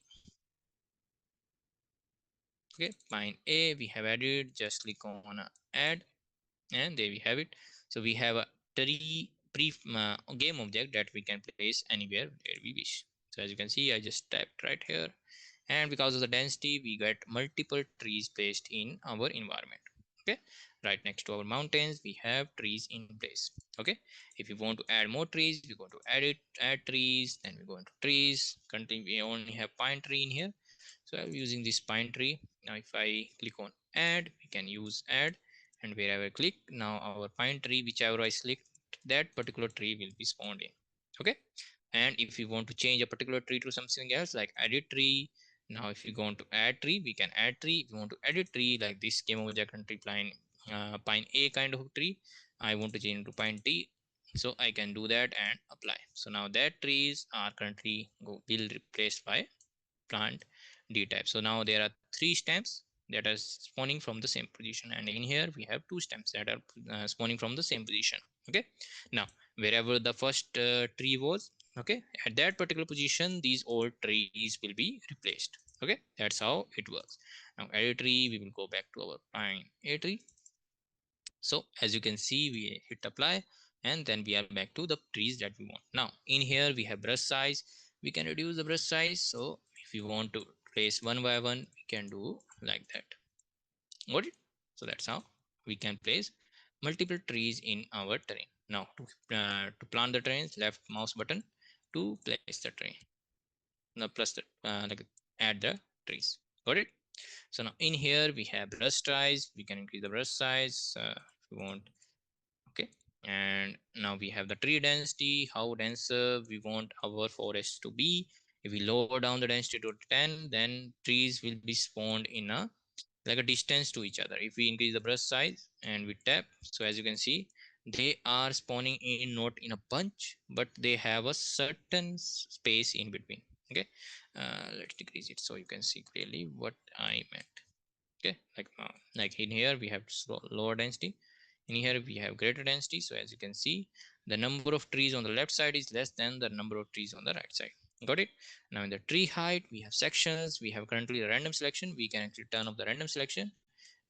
Okay, pine A we have added. Just click on add, and there we have it. So we have a tree game object that we can place anywhere where we wish. So as you can see, I just tapped right here, and because of the density we get multiple trees placed in our environment. Okay, right next to our mountains we have trees in place. Okay, if you want to add more trees, we go to add trees, then we go into trees. Continue, we only have pine tree in here, so I'm using this pine tree. Now if I click on add, we can use add, and wherever I click, now our pine tree, whichever I select, that particular tree will be spawned in. Okay. And if you want to change a particular tree to something else, like edit tree, now if you want to add tree, we can add tree. If you want to edit tree, like this game object tree pine A kind of tree, I want to change to pine T, so I can do that and apply. So now that trees are currently will replaced by plant D type. So now there are three stems that are spawning from the same position, and in here we have two stems that are spawning from the same position. Okay. Now wherever the first tree was, okay, at that particular position these old trees will be replaced. Okay, that's how it works. Now edit tree, we will go back to our pine A tree. So as you can see, we hit apply, and then we are back to the trees that we want. Now in here we have brush size, we can reduce the brush size. So if you want to place one by one, we can do like that. Got it? So that's how we can place multiple trees in our terrain. Now to plant the terrains, left mouse button to place the terrain. Now plus the like add the trees. Got it? So now in here we have brush size, we can increase the brush size if you want. Okay. And now we have the tree density, how denser we want our forest to be. If we lower down the density to 10, then trees will be spawned in a like a distance to each other. If we increase the brush size and we tap, so as you can see, they are spawning in not in a bunch, but they have a certain space in between. Okay. Let's decrease it so you can see clearly what I meant. Okay, like in here we have lower density, in here we have greater density. So as you can see, the number of trees on the left side is less than the number of trees on the right side. Got it? Now in the tree height we have sections, we have currently the random selection, we can actually turn off the random selection,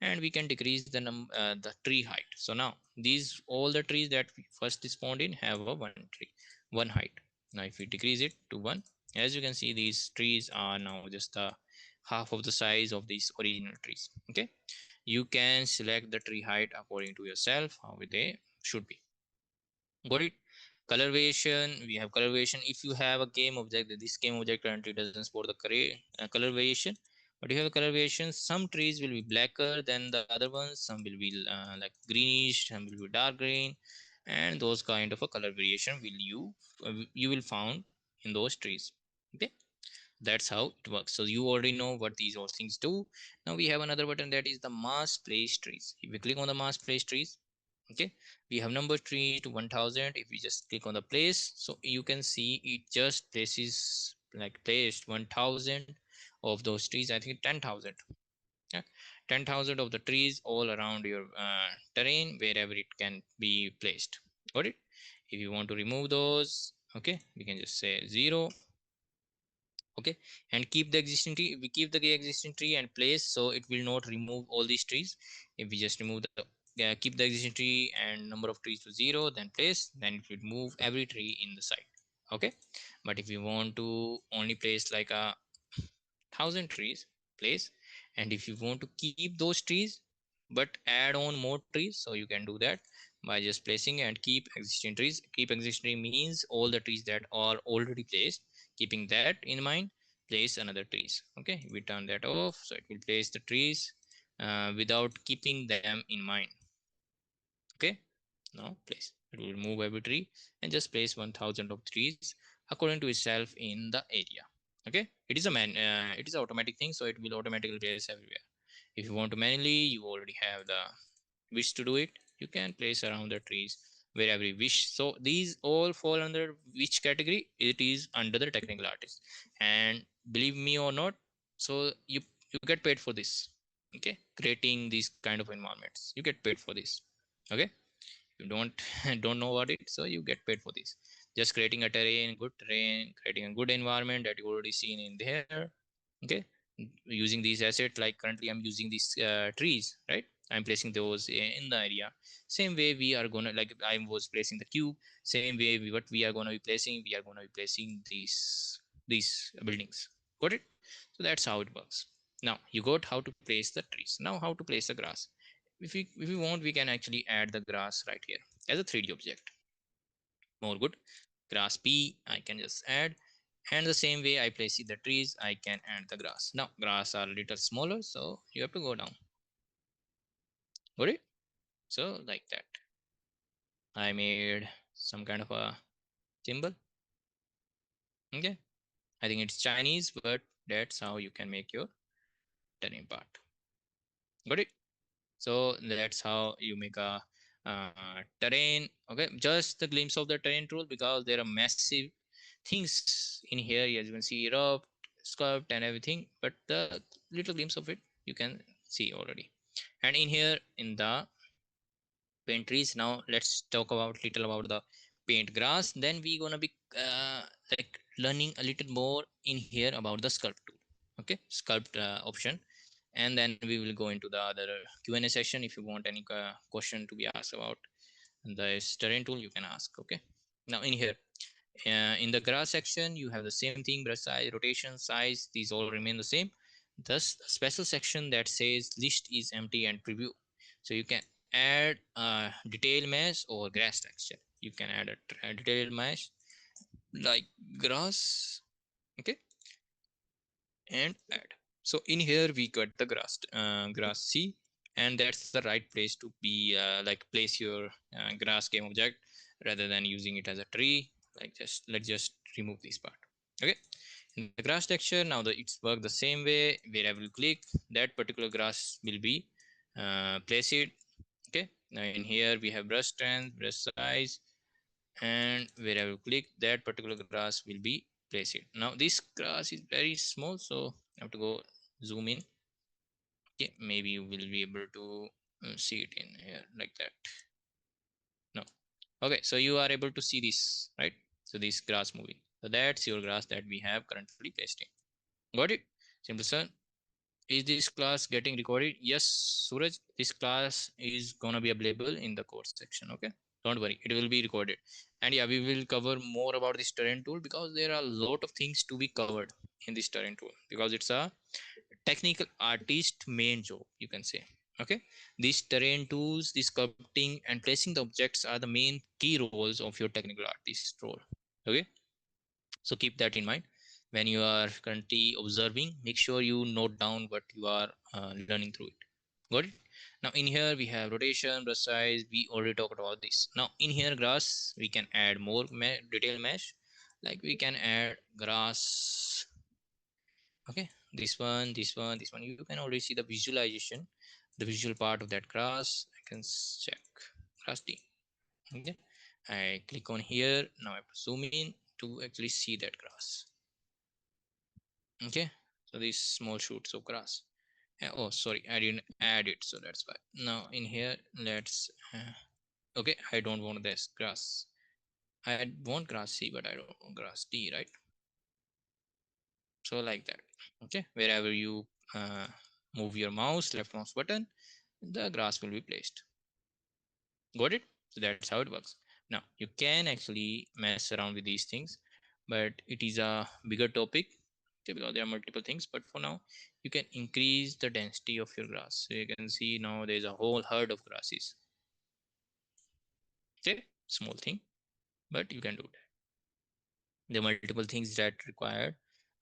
and we can decrease the tree height. So now these all the trees that we first spawned in have a one height. Now if we decrease it to one, as you can see, these trees are now just half of the size of these original trees. Okay, you can select the tree height according to yourself how they should be. Got it? Color variation, we have color variation. If you have a game object, this game object currently doesn't support the color variation, but you have a color variation. Some trees will be blacker than the other ones, some will be like greenish, some will be dark green, and those kind of a color variation will you will found in those trees. Okay, that's how it works. So you already know what these all things do. Now we have another button, that is the mass place trees. If we click on the mass place trees, okay, we have number 3 to 1000. If we just click on the place, so you can see it just places like placed 1000 of those trees. I think 10,000. Yeah, 10,000 of the trees all around your terrain wherever it can be placed. Got it? If you want to remove those, okay, we can just say 0. Okay, and keep the existing tree. If we keep the existing tree and place, so it will not remove all these trees. If we just remove the keep the existing tree and number of trees to 0, then place, then it will move every tree in the site. Okay, but if you want to only place like a 1000 trees, place, and if you want to keep those trees but add on more trees, so you can do that by just placing and keep existing trees. Keep existing tree means all the trees that are already placed. Keeping that in mind, place another trees. Okay, we turn that off, so it will place the trees without keeping them in mind. Okay, now place, it will remove every tree and just place 1000 of trees according to itself in the area. Okay, it is a it is an automatic thing, so it will automatically place everywhere. If you want to manually, you already have the wish to do it, you can place around the trees wherever you wish. So these all fall under which category? It is under the technical artist. And believe me or not, so you get paid for this. Okay, creating these kind of environments, you get paid for this. Okay, you don't know about it, so you get paid for this. Just creating a good terrain, creating a good environment that you already seen in there. Okay, using these assets, like currently I'm using these trees, right? I'm placing those in the area. Same way we are gonna, like I was placing the cube, same way what we are gonna be placing, we are gonna be placing these buildings. Got it? So that's how it works. Now you got how to place the trees. Now how to place the grass. If we want, we can actually add the grass right here as a 3D object. More good. Grass P, I can just add, and the same way I place the trees, I can add the grass. Now grass are a little smaller, so you have to go down. Got it? So like that, I made some kind of a symbol. Okay, I think it's Chinese, but that's how you can make your terrain part. Got it? So that's how you make a terrain. Okay, just the glimpse of the terrain tool, because there are massive things in here. As you can see, erupt, sculpt, and everything. But the little glimpse of it you can see already. And in here in the paint trees, now let's talk about little about the paint grass. Then we gonna be like learning a little more in here about the sculpt tool. Okay, sculpt option, and then we will go into the other Q&A session. If you want any question to be asked about the terrain tool, you can ask. Okay, now in here in the grass section, you have the same thing: brush size, rotation, size, these all remain the same. Thus special section that says list is empty and preview, so you can add a detail mesh or grass texture. You can add a detail mesh like grass. Okay, and add. So in here we got the grass C, and that's the right place to be like place your grass game object, rather than using it as a tree. Like let's just remove this part. Okay, in the grass texture, now it's work the same way. Where I will click, that particular grass will be placed. Okay, now in here we have brush strength, brush size, and where I will click, that particular grass will be placed. Now this grass is very small, so I have to go zoom in. Okay, maybe you will be able to see it in here like that. No. Okay, so you are able to see this, right? So this grass moving, so that's your grass that we have currently placed in. Got it? Simple sir. Is this class getting recorded? Yes, Suraj, this class is gonna be available in the course section. Okay, don't worry, it will be recorded. And yeah, we will cover more about this terrain tool, because there are a lot of things to be covered in this terrain tool, because it's a technical artist main job, you can say. Okay, these terrain tools, this sculpting and placing the objects are the main key roles of your technical artist role. Okay, so keep that in mind when you are currently observing. Make sure you note down what you are learning through it. Got it? Now in here we have rotation, brush size, we already talked about this. Now in here grass, we can add more detail mesh. Like we can add grass. Okay, this one, you can already see the visualization, the visual part of that grass. I can check grass D. Okay, I click on here. Now I have to zoom in to actually see that grass. Okay, so these small shoots of grass. Oh sorry, I didn't add it, so that's why. Now in here let's okay, I don't want this grass. I want grass C, but I don't want grass D, right? So like that. Okay, wherever you move your mouse, left mouse button, the grass will be placed. Got it? So that's how it works. Now you can actually mess around with these things, but it is a bigger topic. Okay, because there are multiple things, but for now you can increase the density of your grass. So you can see now there's a whole herd of grasses. Okay, small thing, but you can do that. There are multiple things that require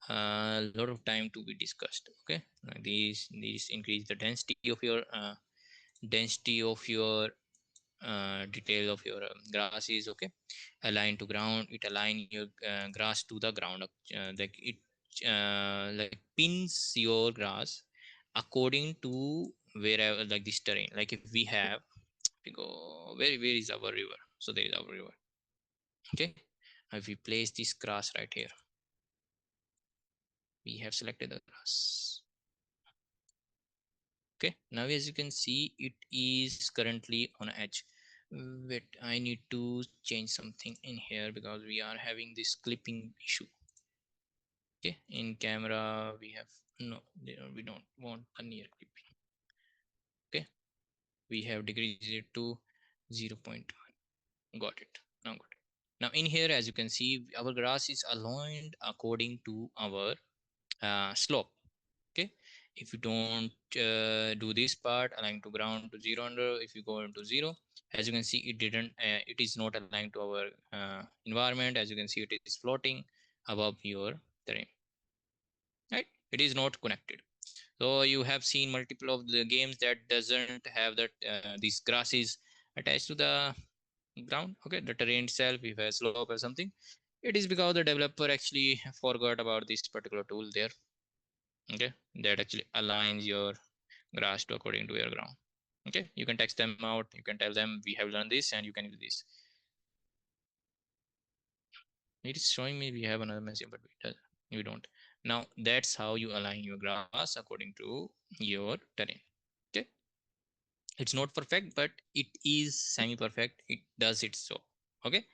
a lot of time to be discussed. Okay, these increase the density of your detail of your grasses. Okay, align to ground, it align your grass to the ground. Like it like pins your grass according to wherever, like this terrain. Like if we have, we go, where is our river? So there is our river. Okay, if we place this grass right here, we have selected the grass. Okay, now as you can see, it is currently on edge. Wait, I need to change something in here, because we are having this clipping issue. Okay, in camera we have no, we don't want a near clipping. Okay, we have decreased it to 0.1. Got it. Now got it. Now in here, as you can see, our grass is aligned according to our slope. Okay, if you don't do this part, align to ground to 0 under, if you go into 0, as you can see, it didn't it is not aligned to our environment. As you can see, it is floating above your terrain, right? It is not connected. So you have seen multiple of the games that doesn't have that these grasses attached to the ground. Okay, the terrain itself, if a slope or something, it is because the developer actually forgot about this particular tool there. Okay, that actually aligns your grass to according to your ground. Okay, you can text them out, you can tell them we have learned this and you can use this. It is showing me we have another message, but we don't. Now that's how you align your grass according to your terrain. Okay, it's not perfect, but it is semi perfect, it does it. So okay,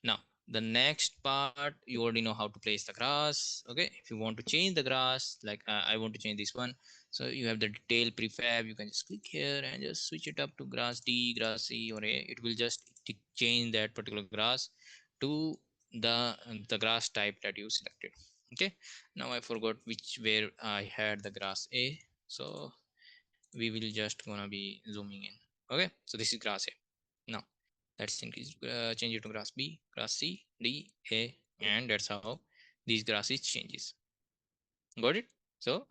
now the next part, you already know how to place the grass. Okay, if you want to change the grass, like I want to change this one, so you have the detail prefab, you can just click here and just switch it up to grass D, grass C or A. It will just change that particular grass to the grass type that you selected. Okay, now I forgot which where I had the grass A, so we will just gonna be zooming in. Okay, so this is grass A. Now let's increase change it to grass B, grass C, D, A, and that's how these grasses changes. Got it? So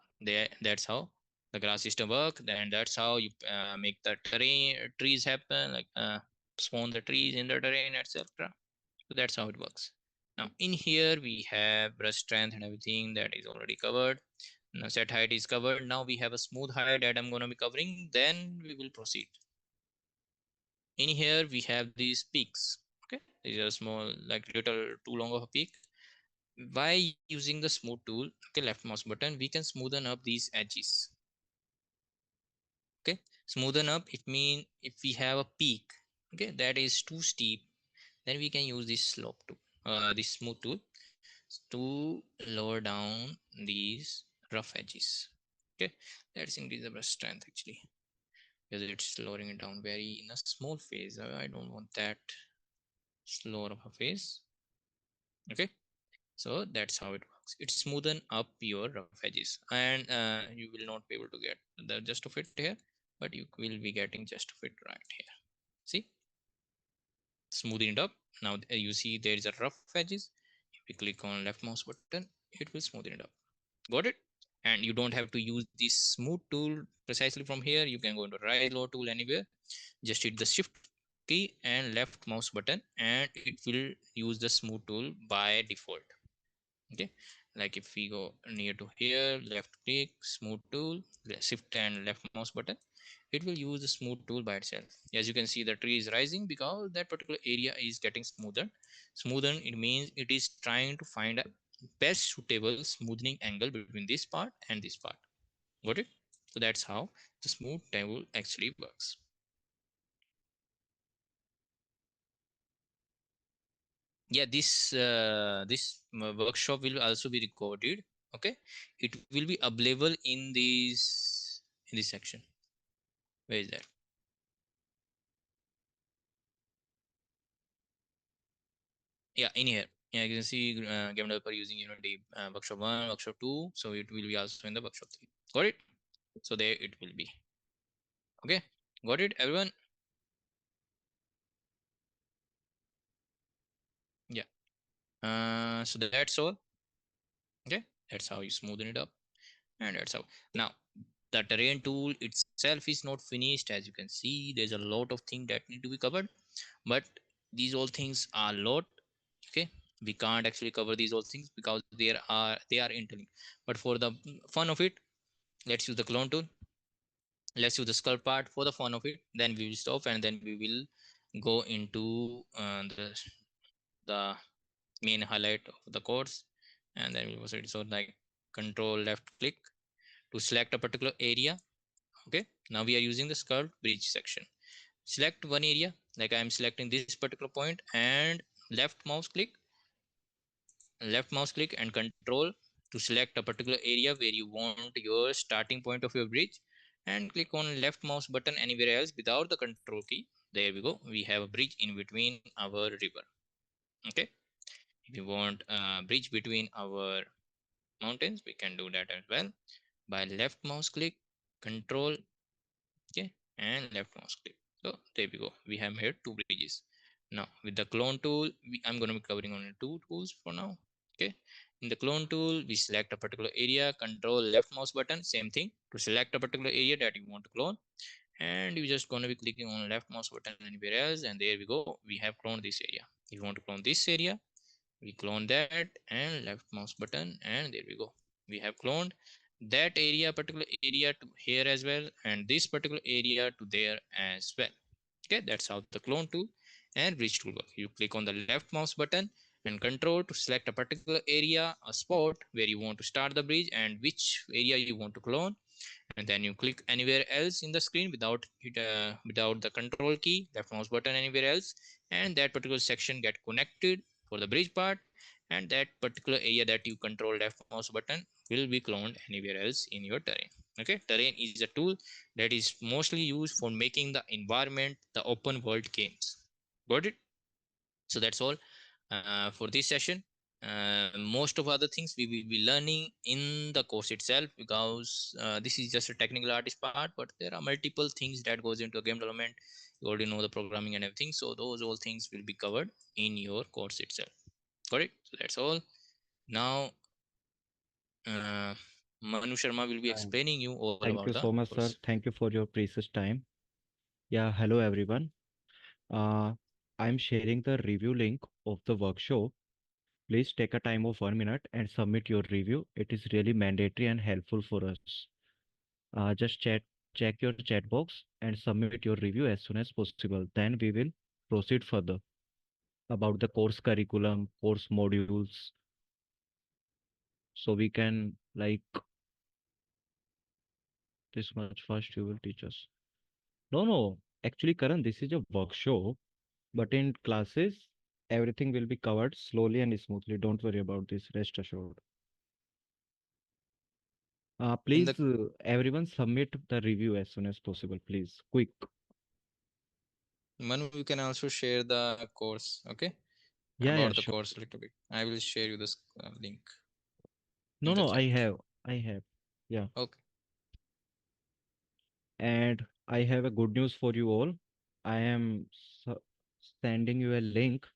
that's how the grass system work. Then that's how you make the terrain trees happen, like spawn the trees in the terrain, etc. So that's how it works. Now in here we have brush strength and everything that is already covered. Now set height is covered. Now we have a smooth height that I'm going to be covering. Then we will proceed. In here we have these peaks. Okay, these are small, like little too long of a peak. By using the smooth tool, okay, left mouse button, we can smoothen up these edges. Okay, smoothen up, it means if we have a peak, okay, that is too steep, then we can use this slope tool, this smooth tool, to lower down these rough edges. Okay, let's increase the brush strength actually, because it's lowering it down very in a small phase. I don't want that slower of a phase. Okay, so that's how it works. It smoothen up your rough edges, and you will not be able to get the just of it here, but you will be getting just of it right here. See, smoothing it up. Now you see there is a rough edges. If you click on left mouse button, it will smoothen it up. Got it? And you don't have to use this smooth tool precisely from here. You can go into right lower tool anywhere, just hit the shift key and left mouse button, and it will use the smooth tool by default. Okay, like if we go near to here, left click, smooth tool, shift and left mouse button, it will use the smooth tool by itself. As you can see, the tree is rising because that particular area is getting smoother. Smoothen, it means it is trying to find a best suitable smoothing angle between this part and this part. Got it? So that's how the smooth tool actually works. Yeah, this workshop will also be recorded. Okay, it will be available in this section. Where is that? Yeah, in here. Yeah, you can see game developer using Unity workshop 1, workshop 2, so it will be also in the workshop 3. Got it? So there it will be. Okay, got it everyone? Yeah, so that's all. Okay, that's how you smoothen it up, and that's how. Now the terrain tool itself is not finished. As you can see, there's a lot of things that need to be covered, but these all things are lot. Okay, we can't actually cover these all things because they are interlinked, but for the fun of it, let's use the clone tool. Let's use the skull part for the fun of it, then we will stop and then we will go into the main highlight of the course, and then we will proceed. So like control left click to select a particular area. Okay, now we are using the skull bridge section. Select one area, like I am selecting this particular point, and left mouse click and control to select a particular area where you want your starting point of your bridge, and click on left mouse button anywhere else without the control key. There we go, we have a bridge in between our river. Okay, if you want a bridge between our mountains, we can do that as well by left mouse click, control, okay, and left mouse click. So there we go, we have made two bridges. Now with the clone tool, I'm going to be covering only two tools for now. Okay, In the clone tool, we select a particular area, control left mouse button, same thing to select a particular area that you want to clone. And you're just going to be clicking on left mouse button anywhere else, and there we go, we have cloned this area. If you want to clone this area, we clone that and left mouse button, and there we go, we have cloned that area, particular area to here as well, and this particular area to there as well. Okay, that's how the clone tool and bridge tool work. You click on the left mouse button and control to select a particular area, a spot where you want to start the bridge and which area you want to clone, and then you click anywhere else in the screen without without the control key, left mouse button anywhere else, and that particular section get connected for the bridge part, and that particular area that you control left mouse button will be cloned anywhere else in your terrain. Okay, terrain is a tool that is mostly used for making the environment the open world games. Got it? So that's all for this session. Most of other things we will be learning in the course itself, because this is just a technical artist part, but there are multiple things that goes into a game development. You already know the programming and everything, so those all things will be covered in your course itself. Got it? So that's all. Now uh, Manu Sharma will be Uh, explaining you all Thank about you the so much, sir. course. Thank you for your precious time. Yeah, hello everyone. Uh, I'm sharing the review link of the workshop. Please take a time of 1 minute and submit your review. It is really mandatory and helpful for us. Just check your chat box and submit your review as soon as possible. Then we will proceed further about the course curriculum, course modules. So we can like this much first you will teach us. No, no. Actually, Karan, this is a workshop, but in classes, everything will be covered slowly and smoothly. Don't worry about this. Rest assured. In the Please, everyone submit the review as soon as possible, please. Quick. Manu, you can also share the course, okay? Yeah, yeah, About the sure. course a little bit. I will share you this link No, in the no, I chat. have. I have. Yeah. Okay. And I have a good news for you all. I am sending you a link,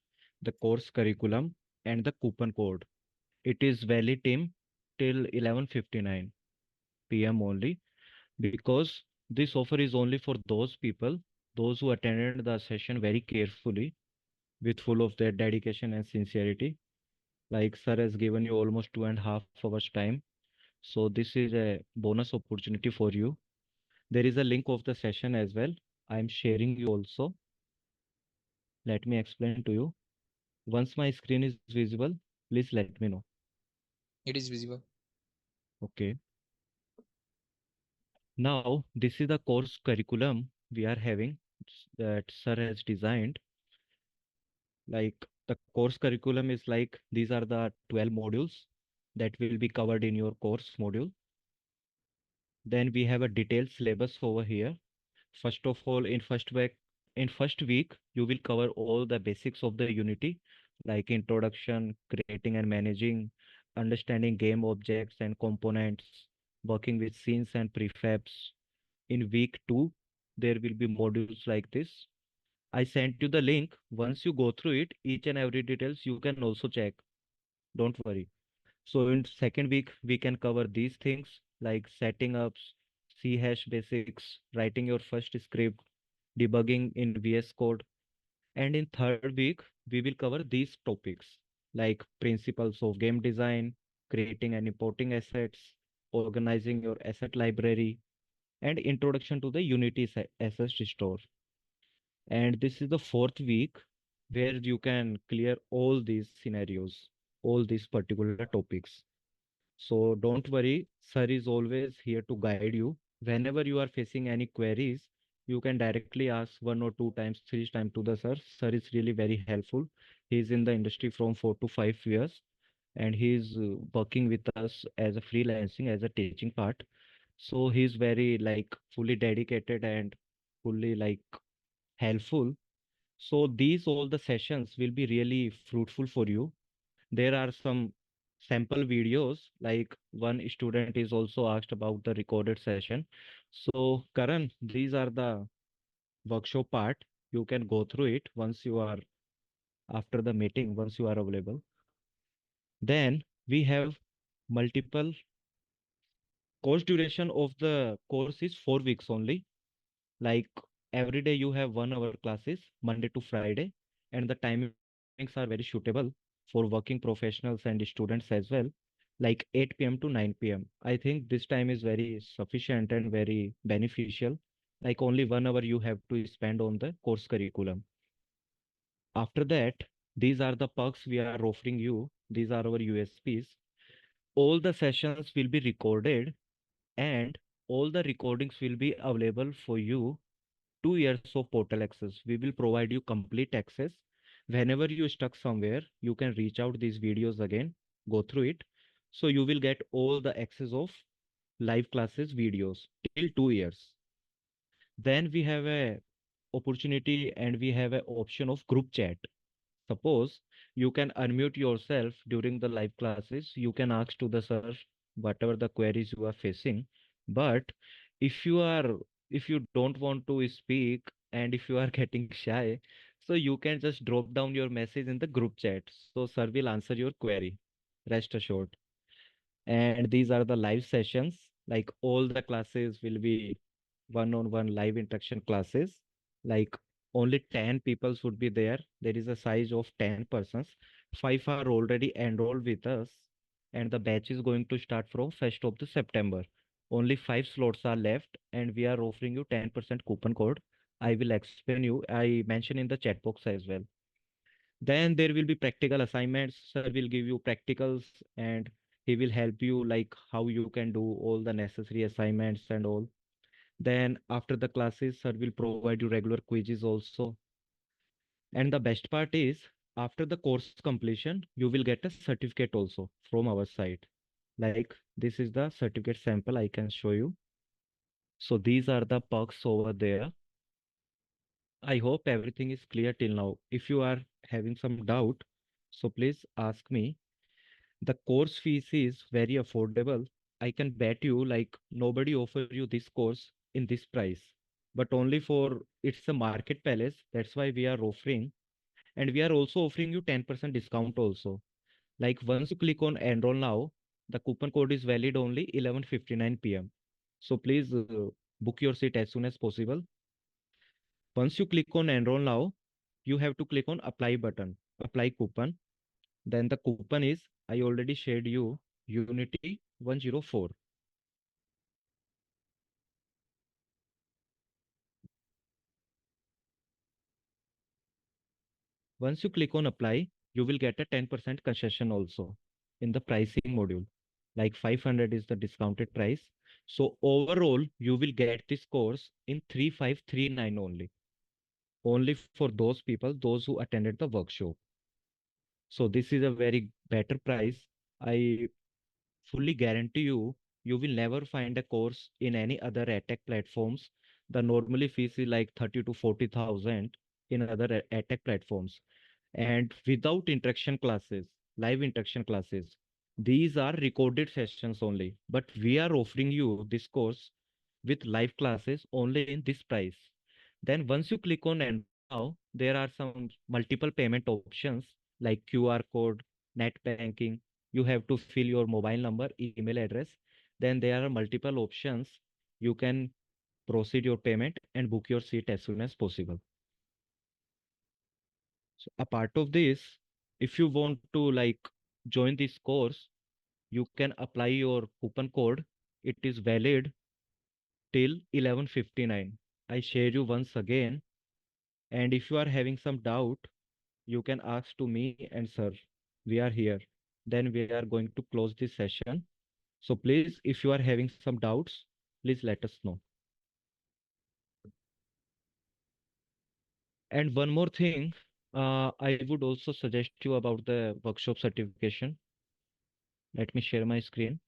the course curriculum, and the coupon code. It is valid till 11:59 p.m. only, because this offer is only for those people, those who attended the session very carefully, with full of their dedication and sincerity. Like sir has given you almost 2.5 hours time. So this is a bonus opportunity for you. There is a link of the session as well. I am sharing you also. Let me explain to you. Once my screen is visible, please let me know. It is visible. Okay. Now, this is the course curriculum we are having that sir has designed. Like the course curriculum is like these are the 12 modules that will be covered in your course module. Then we have a detailed syllabus over here. First of all, in first week, you will cover all the basics of the Unity, like introduction, creating and managing, understanding game objects and components, working with scenes and prefabs. In week two, there will be modules like this. I sent you the link. Once you go through it, each and every details you can also check. Don't worry. So in second week, we can cover these things like setting ups, C hash basics, writing your first script, debugging in VS Code. And in third week, we will cover these topics like principles of game design, creating and importing assets, organizing your asset library, and introduction to the Unity asset store. And this is the fourth week where you can clear all these scenarios, all these particular topics. So don't worry, sir is always here to guide you. Whenever you are facing any queries, you can directly ask 1 or 2 times, 3 times to the sir. Sir is really very helpful. He is in the industry from 4 to 5 years, and he is working with us as a freelancing, as a teaching part. So he is very like fully dedicated and fully like helpful. So these all the sessions will be really fruitful for you. There are some sample videos, like one student is also asked about the recorded session. So Karan, these are the workshop part. You can go through it once you are after the meeting, once you are available. Then We have multiple course duration of the course is 4 weeks only. Like every day you have 1 hour classes, Monday to Friday, and the timings are very suitable for working professionals and students as well, like 8 p.m. to 9 p.m. I think this time is very sufficient and very beneficial. Like only 1 hour you have to spend on the course curriculum. After that, these are the perks we are offering you. These are our USPs. All the sessions will be recorded and all the recordings will be available for you 2 years of portal access. We will provide you complete access. Whenever you stuck somewhere, you can reach out these videos again, go through it. So you will get all the access of live classes videos till 2 years. Then we have a opportunity and we have an option of group chat. Suppose you can unmute yourself during the live classes. You can ask to the sir whatever the queries you are facing. But if you are if you don't want to speak and if you are getting shy, so you can just drop down your message in the group chat. So sir will answer your query. Rest assured. And these are the live sessions. Like all the classes will be one-on-one live interaction classes. Like only 10 people should be there. There is a size of 10 persons. Five are already enrolled with us, and the batch is going to start from 1st of the September. Only five slots are left, and we are offering you 10% coupon code. I will explain you. I mention in the chat box as well. Then there will be practical assignments. Sir will give you practicals and he will help you like how you can do all the necessary assignments and all. Then after the classes, sir will provide you regular quizzes also. And the best part is after the course completion, you will get a certificate also from our side. Like this is the certificate sample I can show you. So these are the perks over there. I hope everything is clear till now. If you are having some doubt, so please ask me. The course fees is very affordable. I can bet you like nobody offer you this course in this price, but only for it's a market palace. That's why we are offering, and we are also offering you 10% discount also. Like once you click on enroll now, the coupon code is valid only 11:59 p.m. So please book your seat as soon as possible. Once you click on enroll now, you have to click on apply button, apply coupon. Then the coupon is I already shared you Unity 104. Once you click on apply, you will get a 10% concession also in the pricing module. Like 500 is the discounted price. So overall, you will get this course in 3539 only for those people, those who attended the workshop. So this is a very better price. I fully guarantee you, you will never find a course in any other edtech platforms. The normally fees is like 30 to 40,000 in other edtech platforms. And without interaction classes, live interaction classes, these are recorded sessions only. But we are offering you this course with live classes only in this price. Then once you click on enroll now, there are some multiple payment options like QR code, net banking. You have to fill your mobile number, email address. Then there are multiple options. You can proceed your payment and book your seat as soon as possible. So a part of this, if you want to like join this course, you can apply your coupon code. It is valid till 11:59. I share you once again. And if you are having some doubt, you can ask to me and sir. We are here. Then we are going to close this session. So please, if you are having some doubts, please let us know. And one more thing, I would also suggest you about the workshop certification. Let me share my screen.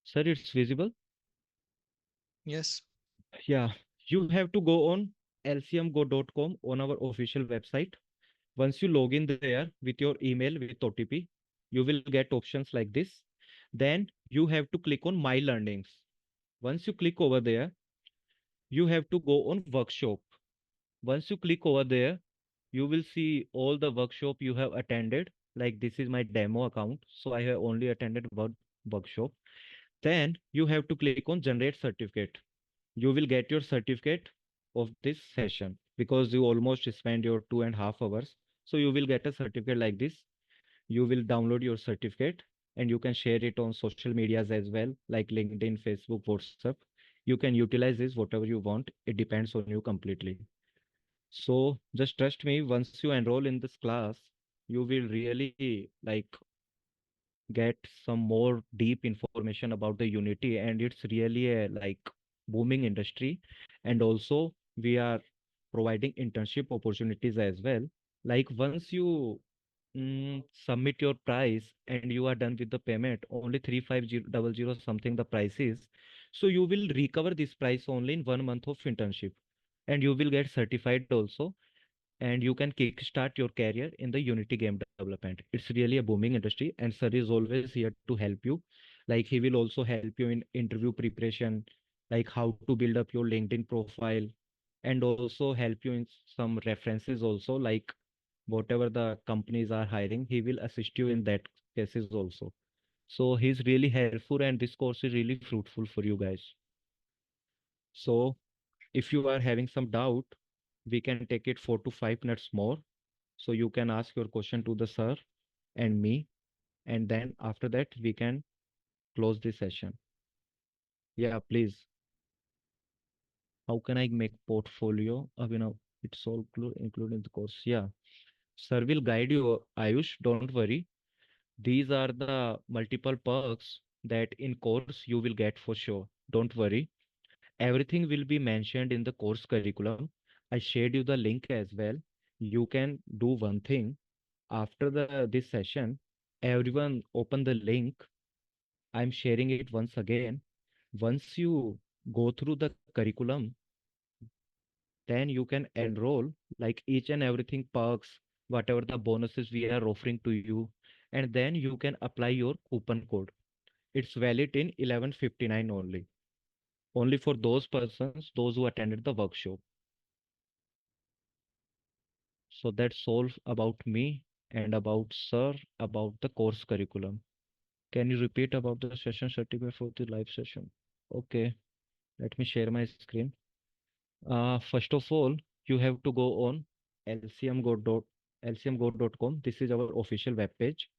Sir, it's visible? Yes. Yeah, you have to go on lcmgo.com on our official website. Once you log in there with your email with OTP, you will get options like this. Then you have to click on My Learnings. Once you click over there, you have to go on Workshop. Once you click over there, you will see all the workshop you have attended. like this is my demo account, so I have only attended one workshop. Then you have to click on generate certificate. You will get your certificate of this session because you almost spend your 2.5 hours. So you will get a certificate like this. You will download your certificate and you can share it on social medias as well, like LinkedIn, Facebook, WhatsApp. You can utilize this whatever you want. It depends on you completely. So just trust me, once you enroll in this class, you will really like get some more deep information about the Unity, and it's really a like booming industry. And also we are providing internship opportunities as well. Like once you submit your price and you are done with the payment, only 3500 something the price is. So you will recover this price only in 1 month of internship, and you will get certified also, and you can kickstart your career in the Unity game development. It's really a booming industry, and sir is always here to help you. Like he will also help you in interview preparation, like how to build up your LinkedIn profile, and also help you in some references also, like whatever the companies are hiring, he will assist you in that cases also. So he's really helpful, and this course is really fruitful for you guys. So if you are having some doubt, we can take it 4 to 5 minutes more. So you can ask your question to the sir and me, and then after that we can close the session. Yeah, please. How can I make portfolio? It's all including the course. Yeah, sir will guide you, Ayush. Don't worry. These are the multiple perks that in course you will get for sure. Don't worry. Everything will be mentioned in the course curriculum. I shared you the link as well. You can do one thing after the this session. Everyone open the link. I'm sharing it once again. Once you go through the curriculum, then you can enroll like each and everything perks, whatever the bonuses we are offering to you, and then you can apply your coupon code. It's valid in 11:59 only. Only for those persons, those who attended the workshop. So that's all about me and about sir, about the course curriculum. Can you repeat about the session certificate for the live session? Okay, let me share my screen. First of all, you have to go on lcmgo.com. This is our official web page.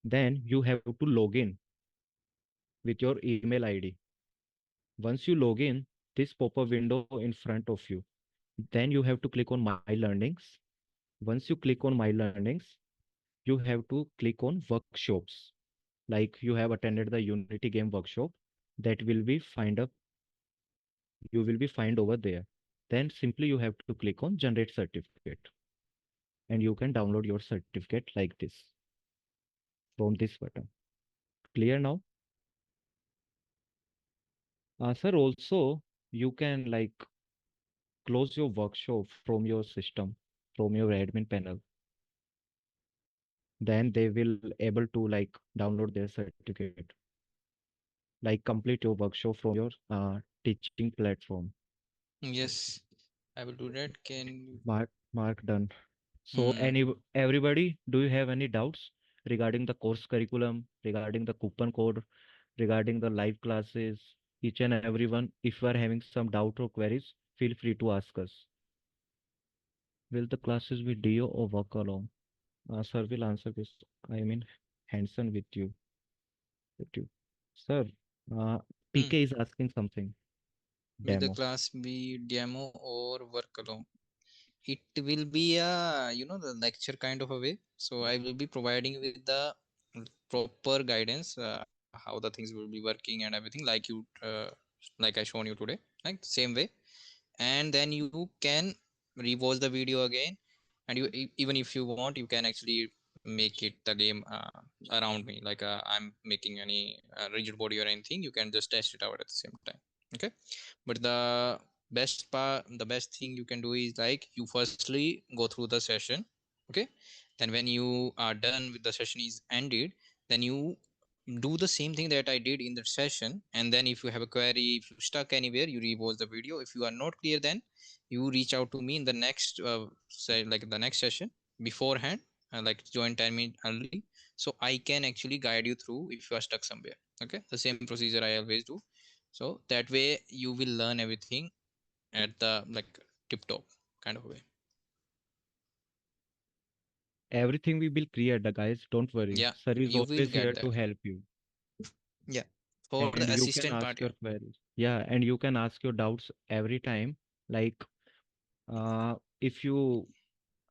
Then you have to log in with your email ID. Once you log in, this pop-up window in front of you. Then you have to click on My Learnings. Once you click on My Learnings, you have to click on Workshops. Like you have attended the Unity game workshop, that will be find up. You will be find over there. Then simply you have to click on Generate Certificate, and you can download your certificate like this from this button. Clear now? Sir, also you can like close your workshop from your system, from your admin panel. Then they will able to like download their certificate, like complete your workshop from your teaching platform. Yes, I will do that. Can you? Mark done. So Hmm. everybody, do you have any doubts regarding the course curriculum, regarding the coupon code, regarding the live classes? Each and everyone, if you are having some doubt or queries, feel free to ask us. Will the classes be DO or work alone? Sir will answer this. I mean, Hanson with you. With you. Sir, uh, Hmm. PK is asking something. Will the Demo. class be demo or work alone? It will be a, the lecture kind of a way. So I will be providing you with the proper guidance, how the things will be working and everything, like I shown you today, like same way. And then you can rewatch the video again, and even if you want, you can actually make it the game around me, like I'm making any rigid body or anything. You can just test it out at the same time. Okay, but the best thing you can do is like you firstly go through the session. Okay, then when you are done with the session is ended, then you do the same thing that I did in the session. And then if you have a query, if you stuck anywhere, you rewatch the video. If you are not clear, then you reach out to me in the next say like the next session beforehand, like join 10 minutes early, so I can actually guide you through if you are stuck somewhere. Okay, the same procedure I always do, so that way you will learn everything at the like tip top kind of way. Everything we will clear, the guys. Don't worry. Yeah, Sir is you will always get here to that. help you. Yeah, for And the you can assistant ask part, yeah. your queries. Yeah, and you can ask your doubts every time. Like if you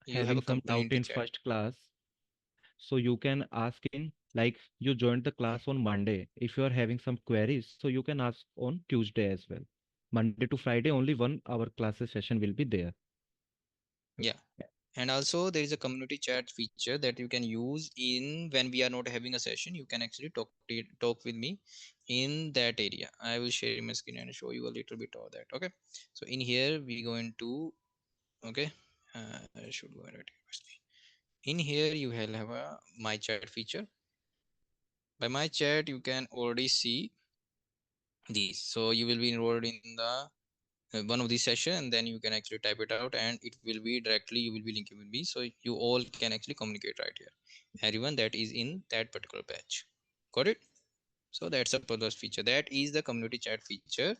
You have a having some doubt community in chat. first class, so you can ask in, like, you joined the class on Monday. If you are having some queries, so you can ask on Tuesday as well. Monday to Friday, only 1 hour classes session will be there. Yeah, and also there is a community chat feature that you can use in when we are not having a session. You can actually talk with me in that area. I will share my screen and show you a little bit of that. Okay, so in here we going to, okay, I should go right here firstly. In here you will have a my chat feature. By my chat you can already see these, so you will be enrolled in the one of these session, and then you can actually type it out and it will be directly, you will be linking with me, so you all can actually communicate right here, everyone that is in that particular batch. Got it? So that's a plus feature, that is the community chat feature.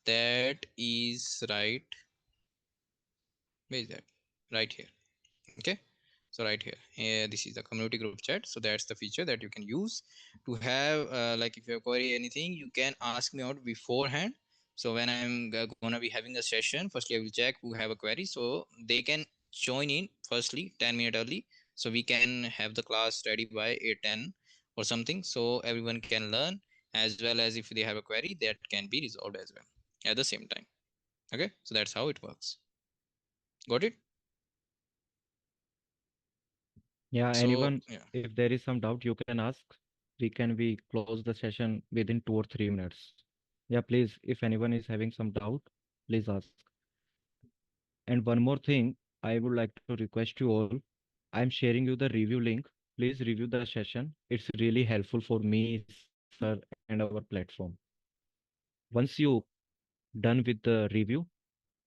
That is right, where is that, right here. Okay, so right here, this is the community group chat, so that's the feature that you can use to have like if you query anything you can ask me out beforehand. So when I'm gonna be having a session, firstly I will check who have a query, so they can join in firstly 10 minutes early, so we can have the class ready by 8:10 or something, so everyone can learn, as well as if they have a query that can be resolved as well at the same time. Okay, so that's how it works. Got it? Yeah, So anyone, yeah. if there is some doubt, you can ask. We close the session within 2 or 3 minutes. Yeah, please, if anyone is having some doubt, please ask. And one more thing, I would like to request you all. I'm sharing you the review link. Please review the session. It's really helpful for me, sir, and our platform. Once you done with the review,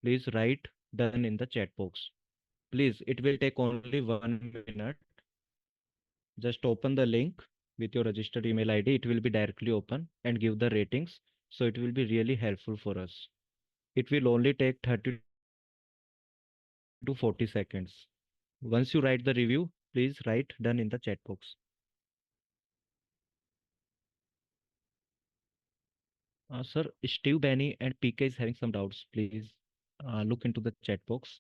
please write done in the chat box. Please, it will take only 1 minute. Just open the link with your registered email ID. It will be directly open and give the ratings. So it will be really helpful for us. It will only take 30 to 40 seconds. Once you write the review, please write done in the chat box. Sir, Steve, Benny, and PK is having some doubts. Please look into the chat box.